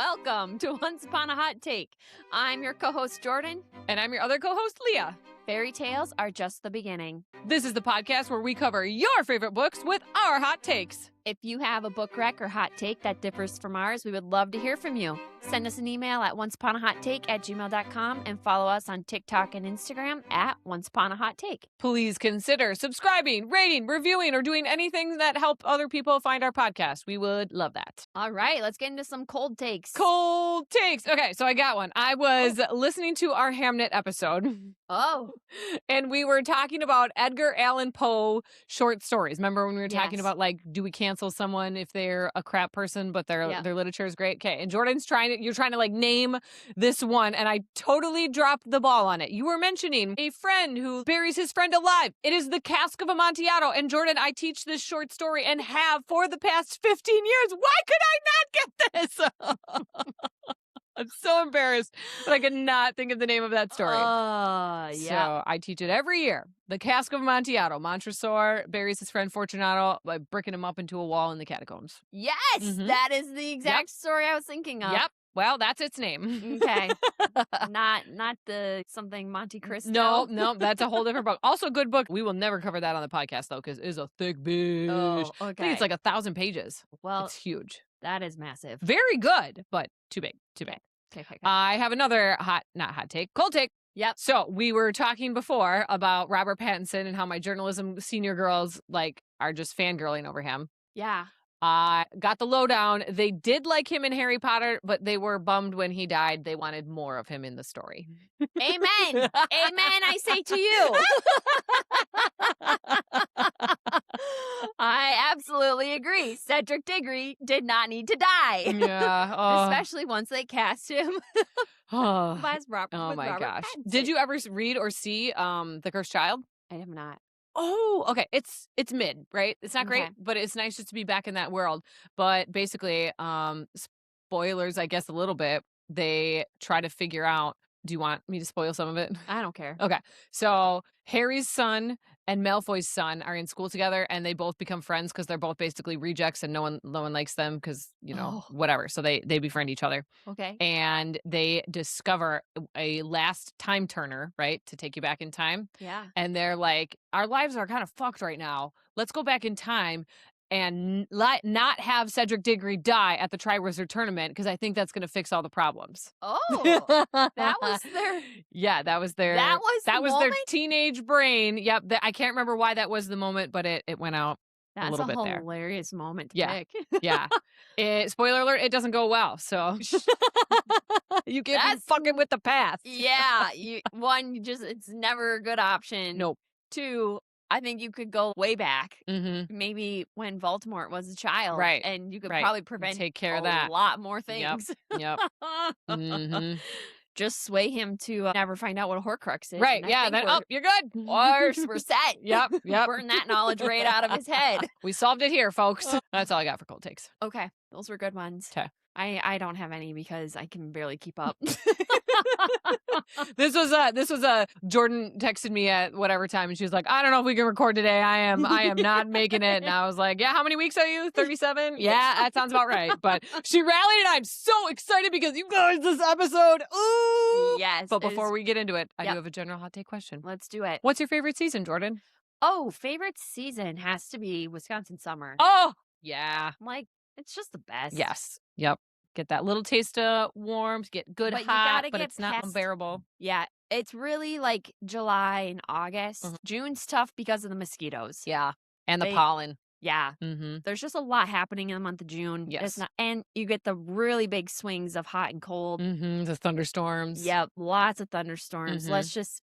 Welcome to Once Upon a Hot Take. I'm your co-host, Jordan. And I'm your other co-host, Leah. Fairy tales are just the beginning. This is the podcast where we cover your favorite books with our hot takes. If you have a book rec or hot take that differs from ours, we would love to hear from you. Send us an email at onceuponahottake@gmail.com and follow us on TikTok and Instagram at onceuponahottake. Please consider subscribing, rating, reviewing, or doing anything that help other people find our podcast. We would love that. All right, let's get into some cold takes. Cold takes. Okay, so I got one. I was listening to our Hamnet episode. Oh. And we were talking about Edgar Allan Poe short stories. Remember when we were talking Yes. about, like, do we cancel someone if they're a crap person, but their literature is great? Okay, and Jordan's you're trying to, like, name this one, and I totally dropped the ball on it. You were mentioning a friend who buries his friend alive. It is The Cask of Amontillado. And Jordan, I teach this short story and have for the past 15 years. Why could I not get this? I'm so embarrassed, but I could not think of the name of that story. Yeah. So I teach it every year. The Cask of Amontillado. Montresor buries his friend Fortunato by bricking him up into a wall in the catacombs. Yes, Mhm. that is the exact story I was thinking of. Yep. Well, that's its name. Okay. not the something Monte Cristo. No, that's a whole different book. Also a good book. We will never cover that on the podcast, though, because it is a thick bitch. Oh, I okay. think it's like 1,000 pages. Well, It's huge. that is massive. Very good, but too big. Okay. I have another cold take. Yep. So we were talking before about Robert Pattinson and how my journalism senior girls, like, are just fangirling over him. Yeah. I got the lowdown. They did like him in Harry Potter, but they were bummed when he died. They wanted more of him in the story. Amen. Amen, I say to you. I absolutely agree. Cedric Diggory did not need to die. Yeah. Oh. Especially once they cast him Oh. as Robert. Oh with my Robert gosh. Pattinson. Did you ever read or see The Cursed Child? I have not. Oh, okay. It's mid, right? It's not great, Okay. but it's nice just to be back in that world. But basically, spoilers, I guess, a little bit. They try to figure out, do you want me to spoil some of it? I don't care. Okay. So Harry's son and Malfoy's son are in school together, and they both become friends because they're both basically rejects, and no one likes them because, whatever. So they befriend each other. Okay. And they discover a last time turner, right, to take you back in time. Yeah. And they're like, our lives are kind of fucked right now. Let's go back in time and not have Cedric Diggory die at the Triwizard Tournament, because I think that's going to fix all the problems. Oh, that was their... Yeah, that was their... That was the their moment? teenage brain. Yep, I can't remember why that was the moment, but it went out. That's little bit a there. hilarious moment to Yeah. pick. Yeah. Spoiler alert, it doesn't go well, so... You can't be That's- fucking with the past. Yeah. It's never a good option. Nope. 2, I think you could go way back. Mm-hmm. Maybe when Voldemort was a child. Right. And you could Right. probably prevent Take care of a that. lot more things. Yep. Mm-hmm. Just sway him to never find out what a Horcrux is. Right, and I yeah, think then, you're good. we're set. Yep. Burn that knowledge right out of his head. We solved it here, folks. That's all I got for cold takes. Okay, those were good ones. 'Kay. I don't have any because I can barely keep up. This was Jordan texted me at whatever time, and she was like, I don't know if we can record today. I am not making it. And I was like, yeah, how many weeks are you? 37? Yeah, that sounds about right. But she rallied, and I'm so excited because you guys, this episode. Ooh. Yes. But before we get into it, I Yep. do have a general hot take question. Let's do it. What's your favorite season, Jordan? Oh, favorite season has to be Wisconsin summer. Oh, yeah. Like, it's just the best. Yes. Yep. Get that little taste of warmth, get good But you hot, gotta but get it's not past- unbearable. Yeah, it's really like July and August. Mhm. June's tough because of the mosquitoes. Yeah. And the They- pollen. Yeah. Mm-hmm. There's just a lot happening in the month of June. Yes. And you get the really big swings of hot and cold. Mm-hmm. The thunderstorms. Yep, lots of thunderstorms. Mhm. Let's just,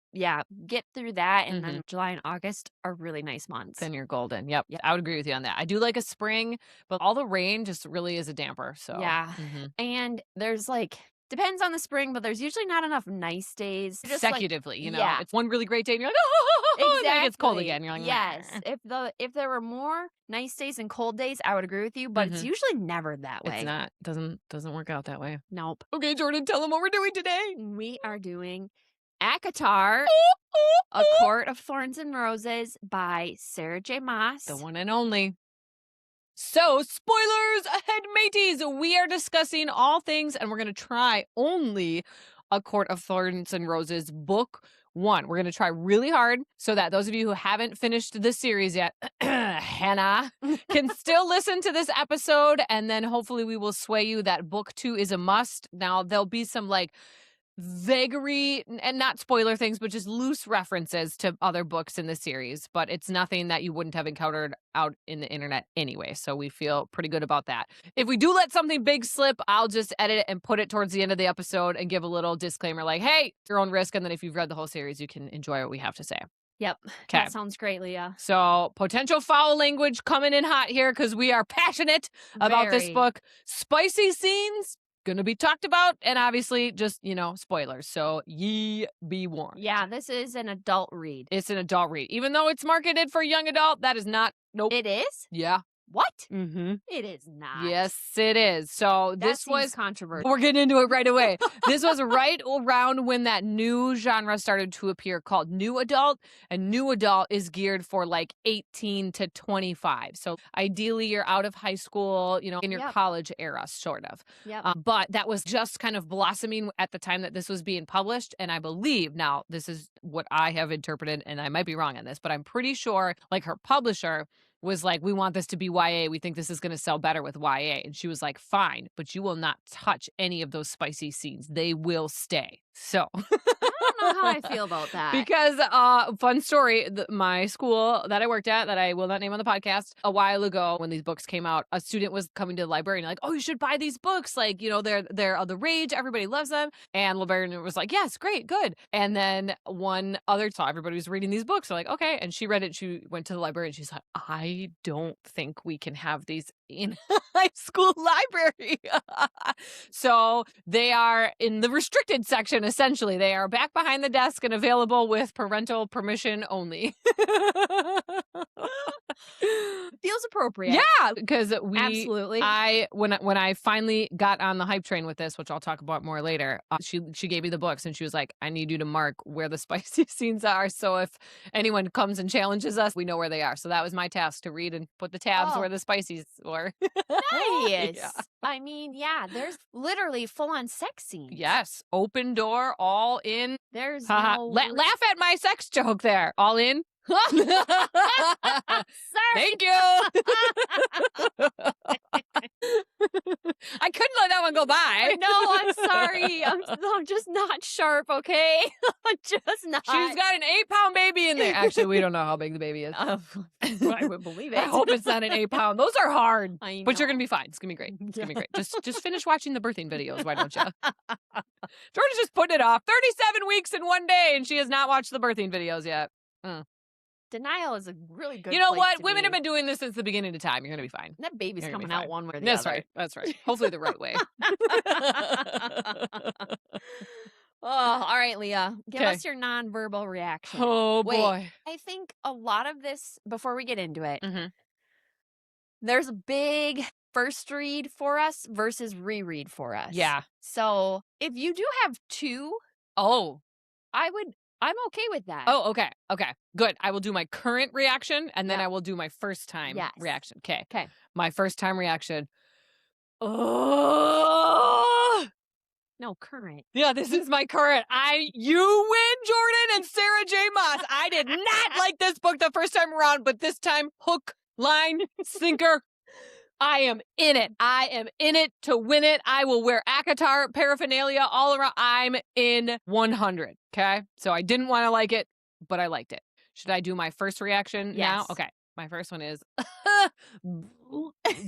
get through that. And then July and August are really nice months. Then you're golden. Yep. Yep. I would agree with you on that. I do like a spring, but all the rain just really is a damper. So Yeah. Mhm. And there's depends on the spring, but there's usually not enough nice days. Just Consecutively, yeah. it's one really great day and you're like, oh, and then it gets cold Exactly. again. You're like, yes. "Nah." If there were more nice days and cold days, I would agree with you, but it's Mhm. usually never that way. It's not. Doesn't work out that way. Nope. Okay, Jordan, tell them what we're doing today. We are doing ACOTAR, A Court of Thorns and Roses by Sarah J. Maas. The one and only. So, spoilers ahead, mateys. We are discussing all things, and we're going to try only A Court of Thorns and Roses, book 1. We're going to try really hard so that those of you who haven't finished the series yet, Hannah, can still listen to this episode, and then hopefully we will sway you that book 2 is a must. Now, there'll be some vagary and not spoiler things, but just loose references to other books in the series, but it's nothing that you wouldn't have encountered out in the internet anyway, so we feel pretty good about that. If we do let something big slip, I'll just edit it and put it towards the end of the episode and give a little disclaimer like, hey, your own risk, and then if you've read the whole series, you can enjoy what we have to say. Yep. Okay. That sounds great, Leah. So, potential foul language coming in hot here because we are passionate about this book. Spicy scenes going to be talked about, and obviously just, spoilers. So ye be warned. Yeah, this is an adult read. It's an adult read. Even though it's marketed for young adult, that is not. Nope. It is? Yeah. What? Mm-hmm. It is not. Yes, it is. So this was controversial. We're getting into it right away. This was right around when that new genre started to appear called New Adult. And New Adult is geared for 18 to 25. So ideally you're out of high school, in your college era, sort of. Yep. But that was just kind of blossoming at the time that this was being published. And I believe, now this is what I have interpreted, and I might be wrong on this, but I'm pretty sure her publisher was like, we want this to be YA. We think this is going to sell better with YA. And she was like, fine, but you will not touch any of those spicy scenes. They will stay. So I don't know how I feel about that. Because, fun story, my school that I worked at, that I will not name on the podcast, a while ago when these books came out, a student was coming to the librarian like, oh, you should buy these books. They're all the rage. Everybody loves them. And the librarian was like, yes, great, good. And then one other time, everybody was reading these books. They're like, okay. And she read it. She went to the library and she's like, I don't think we can have these in high school library. So they are in the restricted section, essentially. They are back behind the desk and available with parental permission only. Feels appropriate. Yeah, because absolutely. When I finally got on the hype train with this, which I'll talk about more later, she gave me the books and she was like, I need you to mark where the spicy scenes are. So if anyone comes and challenges us, we know where they are. So that was my task, to read and put the tabs where the spicies were. Nice. Yeah. I mean, yeah, there's literally full-on sex scenes. Yes. Open door, all in. There's no... Laugh at my sex joke there. All in. Sorry. Thank you. I couldn't let that one go by. No, I'm sorry. I'm just not sharp, okay? I'm just not. She's got an 8-pound baby in there. Actually, we don't know how big the baby is. I would believe it. I hope it's not an 8-pound. Those are hard. I know. But you're going to be fine. It's going to be great. It's going to be great. Just finish watching the birthing videos. Why don't you? Jordan's just putting it off. 37 weeks in one day, and she has not watched the birthing videos yet. Denial is a really good. You know what? Women have been doing this since the beginning of time. You're going to be fine. That baby's coming out one way or the That's other. right. That's right. Hopefully the right way. Oh, all right, Leah. Give us your nonverbal reaction. Oh, Wait, boy. I think a lot of this, before we get into it, Mm-hmm. there's a big first read for us versus reread for us. Yeah. So if you do have two, I'm okay with that. Oh, okay. Okay. Good. I will do my current reaction and then I will do my first time reaction. Okay. Okay. My first time reaction. Oh. No, current. Yeah, this is my current. You win, Jordan and Sarah J. Maas. I did not like this book the first time around, but this time, hook, line, sinker. I am in it. I am in it to win it. I will wear ACOTAR paraphernalia all around. I'm in 100. Okay. So I didn't want to like it, but I liked it. Should I do my first reaction now? Okay. My first one is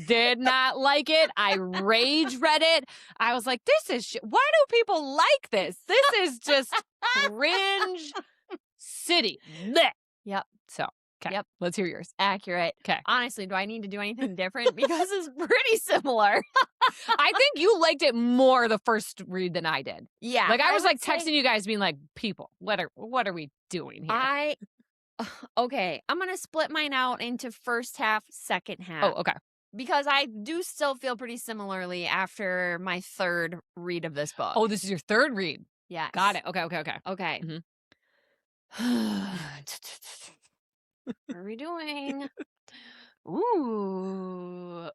did not like it. I rage read it. I was like, this is shit. Why do people like this? This is just cringe city. Blech. Yep. So, okay. Yep. Let's hear yours. Accurate. Okay. Honestly, do I need to do anything different? Because it's pretty similar. I think you liked it more the first read than I did. Yeah. Like I was like texting you guys being like, people, what are we doing here? Okay. I'm going to split mine out into first half, second half. Oh, okay. Because I do still feel pretty similarly after my third read of this book. Oh, this is your third read. Yes. Got it. Okay. Okay. Mm-hmm. What are we doing? Ooh.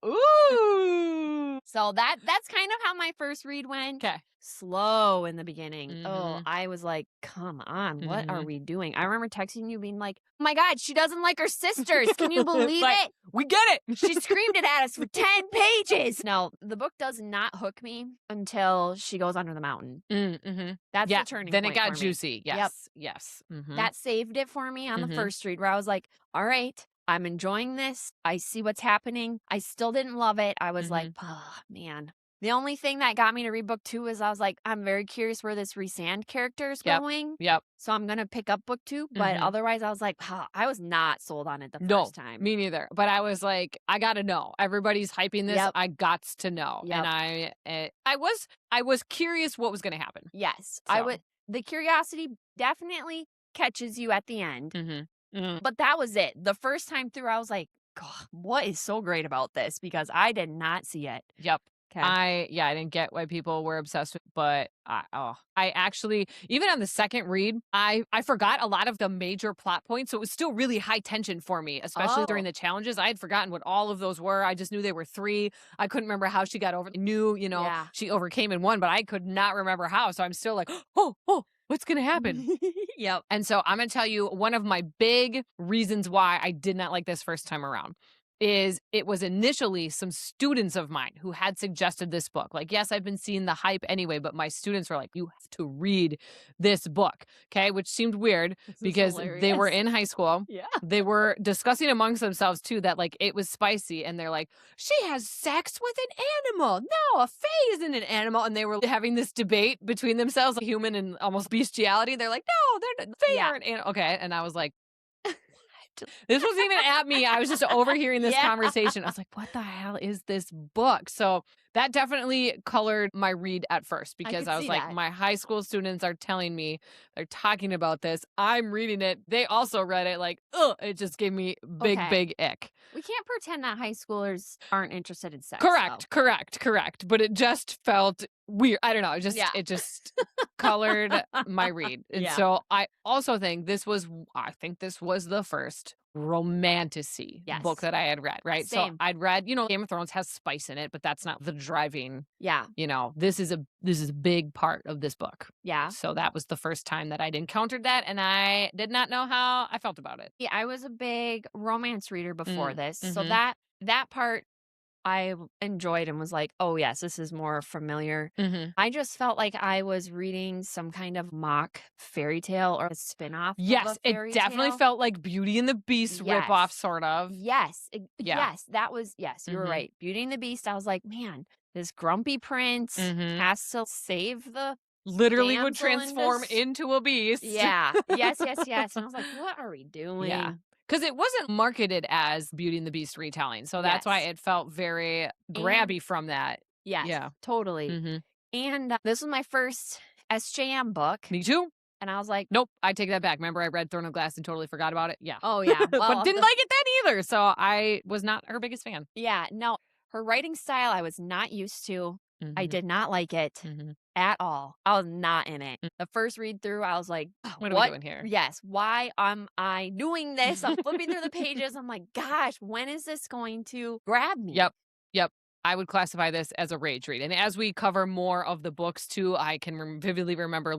So that's kind of how my first read went. Okay. Slow in the beginning. Mm-hmm. Oh, I was like, come on, what are Mm-hmm. we doing? I remember texting you being like, oh my God, she doesn't like her sisters. Can you believe it? We get it. She screamed it at us for 10 pages. No, the book does not hook me until she goes under the mountain. Mm-hmm. That's the turning then point it got for me. juicy. Yes. Yep. Yes. Mm-hmm. That saved it for me on the first read where I was like, all right, I'm enjoying this. I see what's happening. I still didn't love it. I was like, oh, man. The only thing that got me to read book 2 is I was like, I'm very curious where this Rhysand character is going. Yep. So I'm going to pick up book 2. But otherwise, I was like, I was not sold on it the first time. Me neither. But I was like, I got to know. Everybody's hyping this. Yep. I got to know. Yep. And I was curious what was going to happen. Yes. So. The curiosity definitely catches you at the end. Mm-hmm. But that was it. The first time through, I was like, God, what is so great about this? Because I did not see it. Yep. Okay. I didn't get why people were obsessed with, but I actually, even on the second read, I forgot a lot of the major plot points. So it was still really high tension for me, especially during the challenges. I had forgotten what all of those were. I just knew they were 3. I couldn't remember how she got over. I knew, she overcame in one, but I could not remember how. So I'm still like, oh, what's going to happen? Yep. And so I'm going to tell you one of my big reasons why I did not like this first time around. Is it was initially some students of mine who had suggested this book. Like, yes, I've been seeing the hype anyway, but my students were like, you have to read this book. Okay. Which seemed weird because they were in high school. Yeah. They were discussing amongst themselves too that like it was spicy. And they're like, she has sex with an animal. No, a fae isn't an animal. And they were having this debate between themselves, like human and almost bestiality. They're like, no, they're fae aren't animal. Okay. And I was like, this wasn't even at me. I was just overhearing this conversation. I was like, what the hell is this book? So that definitely colored my read at first because I was like, my high school students are telling me they're talking about this. I'm reading it. They also read it. Like, it just gave me big ick. We can't pretend that high schoolers aren't interested in sex. Correct. But it just felt weird. I don't know. It just colored my read. And so I also think this was the first romantasy book that I had read, right? Same. So I'd read, Game of Thrones has spice in it, but that's not the driving. Yeah. This is a big part of this book. Yeah. So that was the first time that I'd encountered that, and I did not know how I felt about it. Yeah, I was a big romance reader before this. So that part I enjoyed and was like, oh, yes, this is more familiar. I just felt like I was reading some kind of mock fairy tale or a spinoff. Yes, it definitely felt like Beauty and the Beast ripoff, sort of. Yes. Yes, that was, you were right. Beauty and the Beast, I was like, man, this grumpy prince has to save the literally would transform into a beast. Yeah. Yes. And I was like, what are we doing? Yeah. Because it wasn't marketed as Beauty and the Beast retelling. So that's why it felt very grabby from that. Yes, yeah, totally. And this was my first SJM book. Me too. And I was like, nope, I take that back. Remember I read Throne of Glass and totally forgot about it? Yeah. Oh, yeah. Well, but didn't like it then either. So I was not her biggest fan. Yeah. No, her writing style I was not used to. I did not like it at all. I was not in it. The first read through, I was like, what are we doing here? Yes. Why am I doing this? I'm flipping through the pages. I'm like, gosh, when is this going to grab me? Yep. I would classify this as a rage read. And as we cover more of the books too, I can vividly remember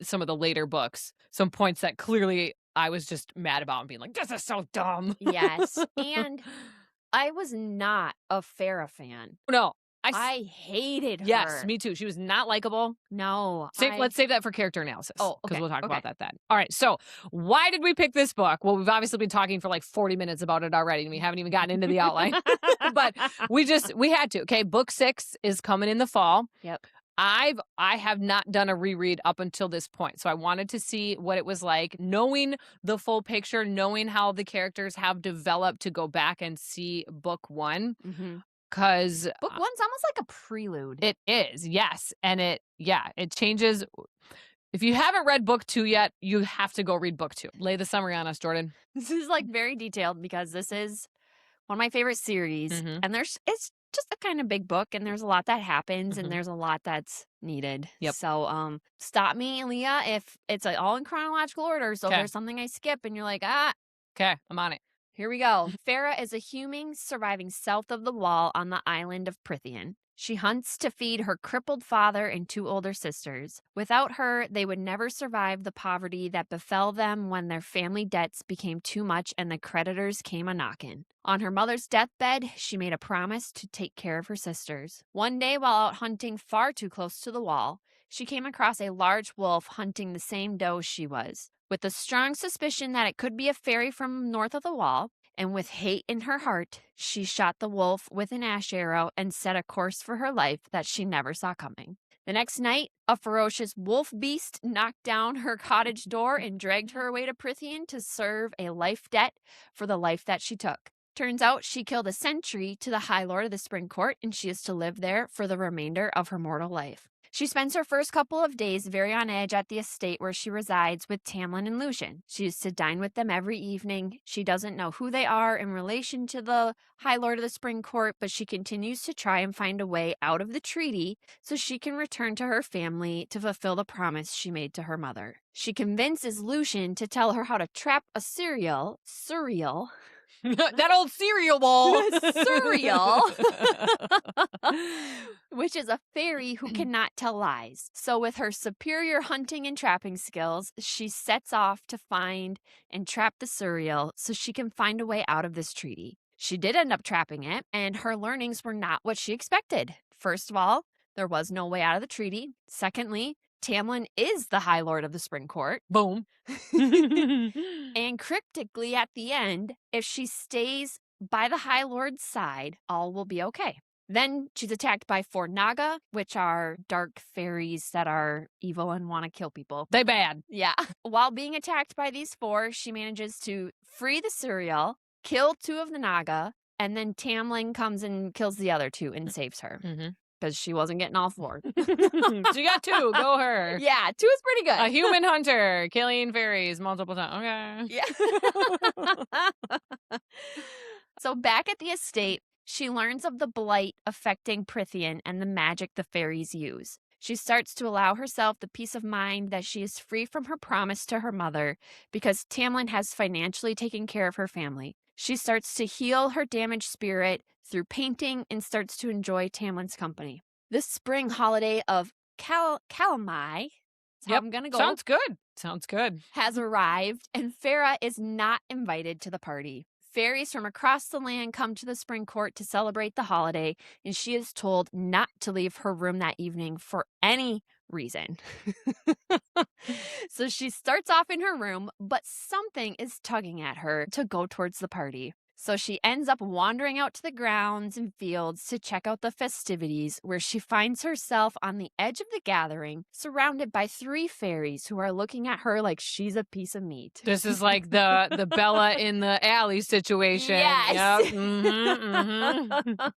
some of the later books, some points that clearly I was just mad about and being like, this is so dumb. Yes. And I was not a Farrah fan. No. I hated her. Yes, me too. She was not likable. No. Let's save that for character analysis. Oh, okay. Because we'll talk about that then. All right. So why did we pick this book? Well, we've obviously been talking for like 40 minutes about it already, and we haven't even gotten into the outline. But we had to. Okay. Book 6 is coming in the fall. Yep. I have not done a reread up until this point. So I wanted to see what it was like, knowing the full picture, knowing how the characters have developed, to go back and see book 1. Because book 1's almost like a prelude. It is, yes. And it changes. If you haven't read book 2 yet, you have to go read book 2. Lay the summary on us, Jordan. This is like very detailed because this is one of my favorite series. And it's just a kind of big book, and there's a lot that happens and there's a lot that's needed. Yep. So stop me, Leah, if it's all in chronological order. So if there's something I skip and you're like, okay, I'm on it. Here we go. Farah is a human surviving south of the wall on the island of Prithian. She hunts to feed her crippled father and 2 older sisters. Without her, they would never survive the poverty that befell them when their family debts became too much and the creditors came a-knockin'. On her mother's deathbed, she made a promise to take care of her sisters. One day, while out hunting far too close to the wall, she came across a large wolf hunting the same doe she was. With a strong suspicion that it could be a fairy from north of the wall, and with hate in her heart, she shot the wolf with an ash arrow and set a course for her life that she never saw coming. The next night, a ferocious wolf beast knocked down her cottage door and dragged her away to Prithian to serve a life debt for the life that she took. Turns out she killed a sentry to the High Lord of the Spring Court, and she is to live there for the remainder of her mortal life. She spends her first couple of days very on edge at the estate where she resides with Tamlin and Lucian. She is to dine with them every evening. She doesn't know who they are in relation to the High Lord of the Spring Court, but she continues to try and find a way out of the treaty so she can return to her family to fulfill the promise she made to her mother. She convinces Lucian to tell her how to trap a surreal that old cereal ball. Surreal. Which is a fairy who cannot tell lies. So with her superior hunting and trapping skills, she sets off to find and trap the surreal so she can find a way out of this treaty. She did end up trapping it, and her learnings were not what she expected. First of all, there was no way out of the treaty. Secondly, Tamlin is the High Lord of the Spring Court. Boom. And cryptically at the end, if she stays by the High Lord's side, all will be okay. Then she's attacked by 4 Naga, which are dark fairies that are evil and want to kill people. They bad. Yeah. While being attacked by these 4, she manages to free the surreal, kill 2 of the Naga, and then Tamlin comes and kills the other 2 and saves her. Because she wasn't getting all 4. She got 2. Go her. Yeah, 2 is pretty good. A human hunter killing fairies multiple times. Okay. Yeah. So back at the estate, she learns of the blight affecting Prithian and the magic the fairies use. She starts to allow herself the peace of mind that she is free from her promise to her mother because Tamlin has financially taken care of her family. She starts to heal her damaged spirit through painting and starts to enjoy Tamlin's company. This spring holiday of Calamai, I'm going to go. Sounds good. Has arrived, and Farah is not invited to the party. Fairies from across the land come to the Spring Court to celebrate the holiday, and she is told not to leave her room that evening for any reason. So she starts off in her room, but something is tugging at her to go towards the party. So she ends up wandering out to the grounds and fields to check out the festivities, where she finds herself on the edge of the gathering, surrounded by 3 fairies who are looking at her like she's a piece of meat. This is like the Bella in the alley situation. Yes. Yep.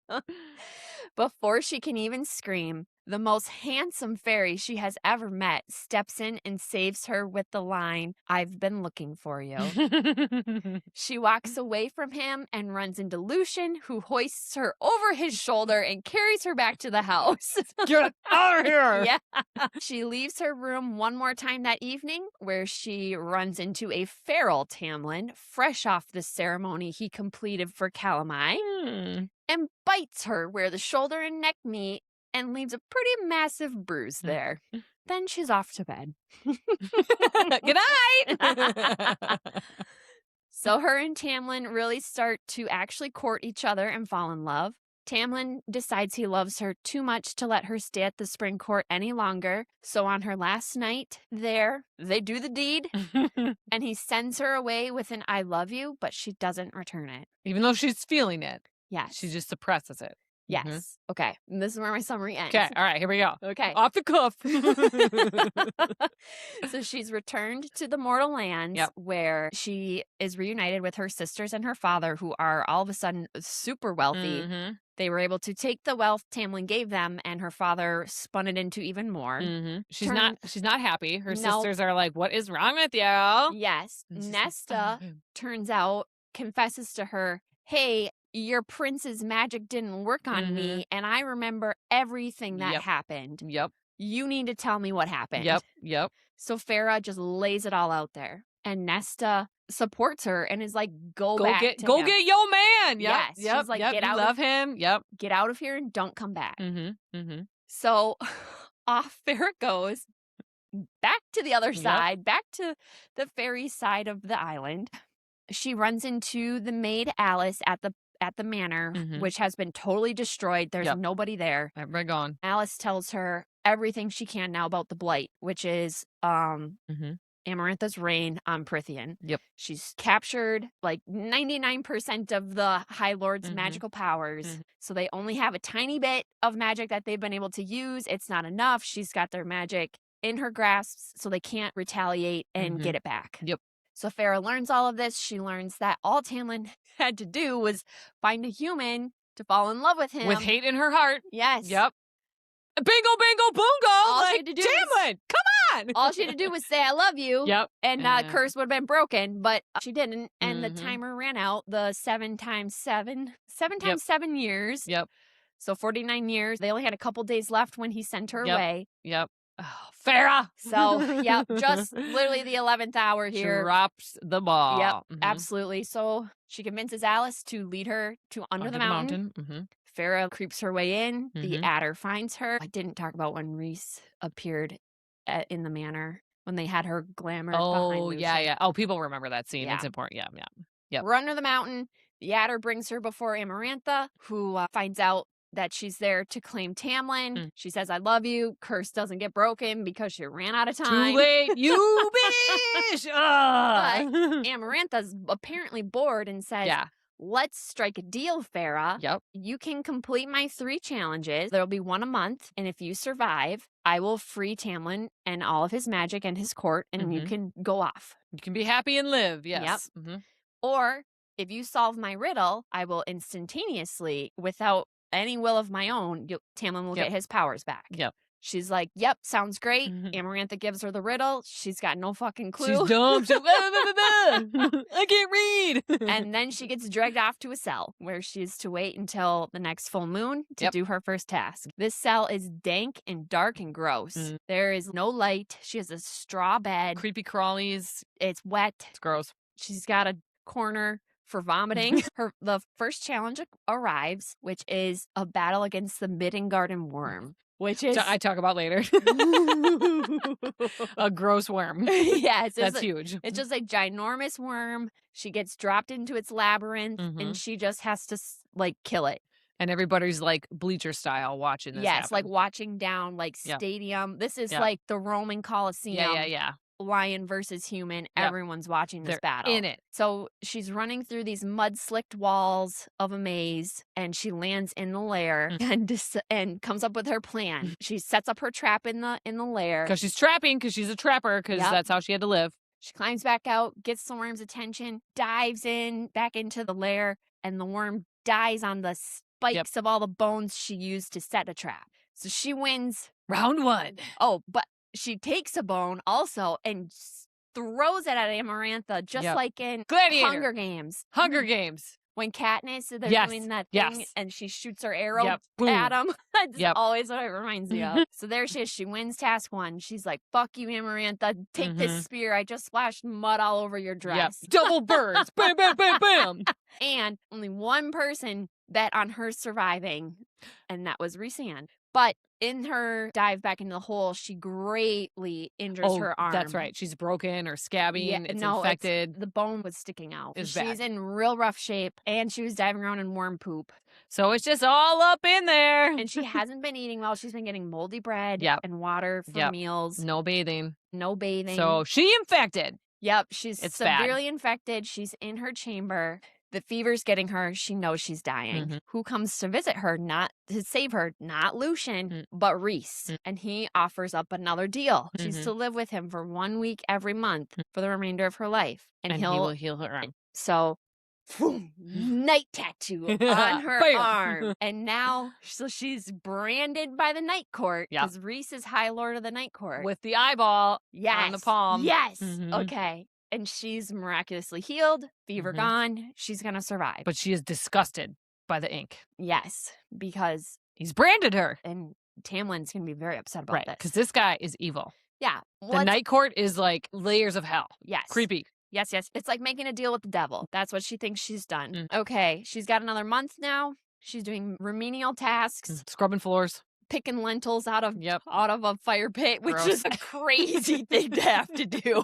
Before she can even scream, the most handsome fairy she has ever met steps in and saves her with the line, "I've been looking for you." She walks away from him and runs into Lucian, who hoists her over his shoulder and carries her back to the house. Get out of here! Yeah. She leaves her room one more time that evening, where she runs into a feral Tamlin, fresh off the ceremony he completed for Calamai, and bites her where the shoulder and neck meet, and leaves a pretty massive bruise there. Then she's off to bed. Good night! So her and Tamlin really start to actually court each other and fall in love. Tamlin decides he loves her too much to let her stay at the Spring Court any longer. So on her last night there, they do the deed, and he sends her away with an "I love you," but she doesn't return it. Even though she's feeling it. Yes. She just suppresses it. Yes. Okay. And this is where my summary ends. Okay. All right. Here we go. Okay. Off the cuff. So she's returned to the mortal lands, where she is reunited with her sisters and her father, who are all of a sudden super wealthy. They were able to take the wealth Tamlin gave them, and her father spun it into even more. She's not happy. Her sisters are like, "What is wrong with you?" Yes. Nesta, turns out, confesses to her, "Hey, your prince's magic didn't work on me, and I remember everything that happened. You need to tell me what happened." So Farah just lays it all out there. And Nesta supports her and is like, go get your man. Yep. Yes. Yep. She's like, yep. get you out love him. Yep. Get out of here and don't come back. Mm-hmm. So off Farrah goes back to the other side, back to the fairy side of the island. She runs into the maid Alice at the manor, which has been totally destroyed. There's nobody there. Everybody gone. Alice tells her everything she can now about the blight, which is Amarantha's reign on Prithian. Yep. She's captured like 99% of the High Lord's magical powers. So they only have a tiny bit of magic that they've been able to use. It's not enough. She's got their magic in her grasp, so they can't retaliate and get it back. Yep. So Farrah learns all of this. She learns that all Tamlin had to do was find a human to fall in love with him. With hate in her heart. Yes. Yep. Bingo, bingo, boongo. All like, Tamlin, come on. All she had to do was say, I love you. Yep. And the curse would have been broken, but she didn't. And the timer ran out. The 7 times 7 years. Yep. So 49 years. They only had a couple days left when he sent her away. Yep. Oh, Farrah. So, just literally the 11th hour here. Drops the ball. Yep, absolutely. So she convinces Alice to lead her to under the mountain. Farrah creeps her way in. The adder finds her. I didn't talk about when Rhys appeared in the manor, when they had her glamored behind Lucian. Yeah. Oh, people remember that scene. It's important. Yeah. Yep. We're under the mountain. The adder brings her before Amarantha, who finds out that she's there to claim Tamlin. She says, I love you. Curse doesn't get broken because she ran out of time. Too late, you bitch! But Amarantha's apparently bored and says, let's strike a deal, Farrah. Yep. You can complete my 3 challenges. There'll be 1 a month. And if you survive, I will free Tamlin and all of his magic and his court, and you can go off. You can be happy and live. Yes. Yep. Or if you solve my riddle, I will instantaneously, without any will of my own, Tamlin will get his powers back. Yep. She's like, yep, sounds great. Amarantha gives her the riddle. She's got no fucking clue. She's dumb. She's, I can't read. And then she gets dragged off to a cell where she's to wait until the next full moon to do her first task. This cell is dank and dark and gross. There is no light. She has a straw bed. Creepy crawlies. It's wet. It's gross. She's got a corner for vomiting. The first challenge arrives, which is a battle against the Midden worm, which is I talk about later. A gross worm. Yes, that's huge. It's just a ginormous worm. She gets dropped into its labyrinth, and she just has to kill it. And everybody's like bleacher style watching this. Yes, happen. like watching down stadium. This is like the Roman Colosseum. Yeah. Lion versus human. Everyone's watching this battle. In it. So she's running through these mud-slicked walls of a maze, and she lands in the lair and comes up with her plan. She sets up her trap in the lair. Because she's trapping, because she's a trapper, because that's how she had to live. She climbs back out, gets the worm's attention, dives back into the lair, and the worm dies on the spikes of all the bones she used to set a trap. So she wins. Round 1. Oh, but she takes a bone also and throws it at Amarantha, just like in Gladiator. Hunger Games. Hunger Games. When Katniss, they're doing that thing, and she shoots her arrow at him. That's always what it reminds me of. So there she is. She wins task 1. She's like, fuck you, Amarantha. Take this spear. I just splashed mud all over your dress. Double birds. Bam, bam, bam, bam. And only one person bet on her surviving, and that was Rhys-Anne. But in her dive back into the hole, she greatly injures her arm. That's right. She's broken or scabbing. It's infected. The bone was sticking out. She's bad. In real rough shape, and she was diving around in worm poop. So it's just all up in there. And she hasn't been eating well. She's been getting moldy bread and water for meals. No bathing. So she infected. Yep. She's severely infected. She's in her chamber. The fever's getting her. She knows she's dying. Who comes to visit her, not to save her? Not Lucian, but Rhys. And he offers up another deal. She's to live with him for 1 week every month for the remainder of her life. And he will heal her arm. So, night tattoo on her arm. And now, so she's branded by the Night Court because Rhys is High Lord of the Night Court. With the eyeball on the palm. Yes. Okay. And she's miraculously healed, fever gone. She's going to survive. But she is disgusted by the ink. Yes, because he's branded her. And Tamlin's going to be very upset about this. Because this guy is evil. Yeah. The Night Court is like layers of hell. Yes. Creepy. Yes. It's like making a deal with the devil. That's what she thinks she's done. Okay, she's got another month now. She's doing remedial tasks. Scrubbing floors. Picking lentils out of a fire pit, which is a crazy thing to have to do.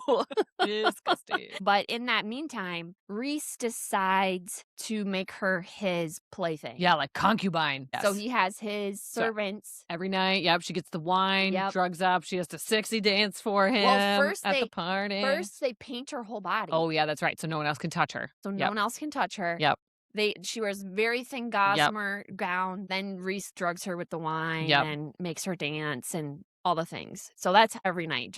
Disgusting. But in that meantime, Reese decides to make her his plaything. Yeah, like concubine. Yes. So he has his servants. Every night, she gets the wine, drugs up. She has to sexy dance for him at the party. First, they paint her whole body. Oh, yeah, that's right. So no one else can touch her. No one else can touch her. Yep. She wears very thin gossamer gown. Then Reese drugs her with the wine and makes her dance and all the things. So that's every night.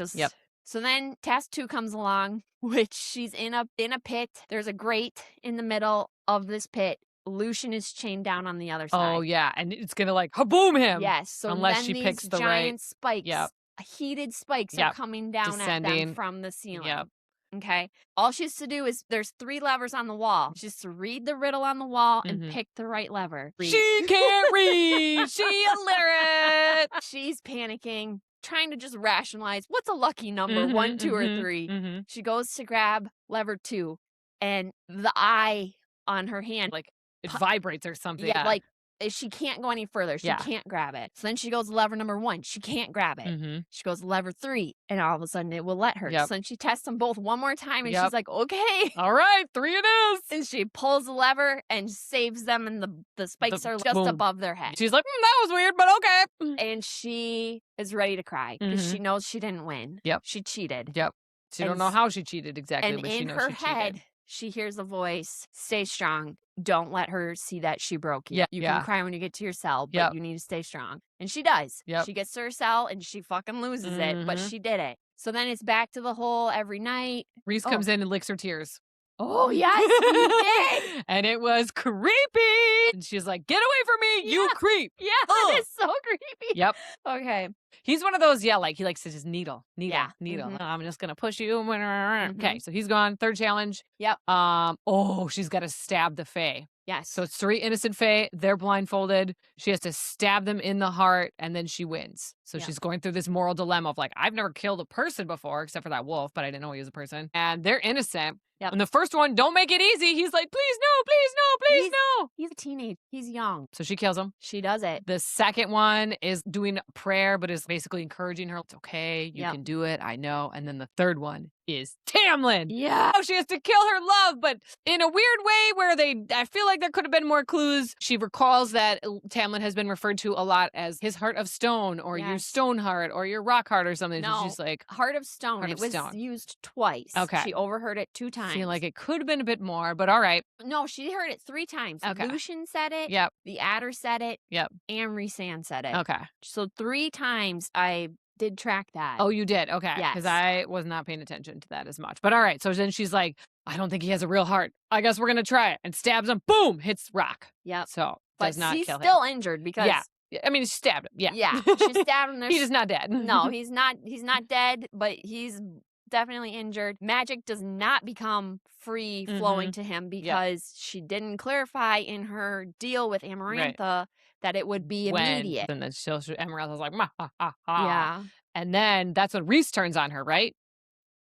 So then task 2 comes along, which she's in a pit. There's a grate in the middle of this pit. Lucian is chained down on the other side. Oh yeah, and it's gonna like kaboom him. Yes. So unless then she these picks the giant right spikes, heated spikes are coming down at them from the ceiling. Yep. Okay. All she has to do is there's 3 levers on the wall. She has to read the riddle on the wall and pick the right lever. She can't read. She illiterate. She's panicking, trying to just rationalize what's a lucky number, 1, 2, or 3. She goes to grab lever 2, and the eye on her hand, like it vibrates or something. Yeah, like she can't go any further. She can't grab it. So then she goes to lever number 1. She can't grab it. She goes to lever 3, and all of a sudden it will let her. So then she tests them both one more time, and she's like, okay. All right, 3 it is. And she pulls the lever and saves them, and the spikes are just above their head. She's like, that was weird, but okay. And she is ready to cry because she knows she didn't win. She cheated. She don't know how she cheated exactly, and but she in knows her she head, cheated. she hears a voice, stay strong. Don't let her see that she broke you. You can cry when you get to your cell, but you need to stay strong. And she does. She gets to her cell and she fucking loses it, but she did it. So then it's back to the whole every night. Reese comes in and licks her tears. Oh, yes, he did. And it was creepy. And she's like, get away from me, you creep. Yeah, it's so creepy. Yep. Okay. He's one of those, like he likes to just needle. I'm just going to push you. Okay, so he's gone. 3rd challenge. Yep. She's got to stab the Fae. Yes. So it's 3 innocent Fae. They're blindfolded. She has to stab them in the heart, and then she wins. So she's going through this moral dilemma of like, I've never killed a person before, except for that wolf, but I didn't know he was a person. And they're innocent. Yep. And the first one, don't make it easy. He's like, please no. He's a teenager. He's young. So she kills him. She does it. The second one is doing prayer, but is basically encouraging her. It's okay. You can do it. I know. And then the third one is Tamlin. Yeah. Oh, she has to kill her love, but in a weird way where I feel like there could have been more clues. She recalls that Tamlin has been referred to a lot as his heart of stone or your stone heart or your rock heart or something. No, so she's like, heart of stone. It was used twice. Okay. She overheard it 2 times. I feel like it could have been a bit more, but all right. No, she heard it 3 times. Okay. Lucian said it. Yep. The Adder said it. Yep. And Rhysand said it. Okay. So 3 times I did track that. Oh, you did? Okay. Yes. Because I was not paying attention to that as much. But all right. So then she's like, I don't think he has a real heart. I guess we're going to try it. And stabs him. Boom. Hits rock. Yep. So but does not he's kill him. still injured because... Yeah. I mean, she stabbed him. Yeah. Yeah. She stabbed him. He's just not dead. No, he's not dead, but he's definitely injured. Magic does not become free flowing to him because she didn't clarify in her deal with Amarantha that it would be immediate. And then Amarantha's like, ma, ha, ha, ha. Yeah. And then that's when Rhys turns on her, right?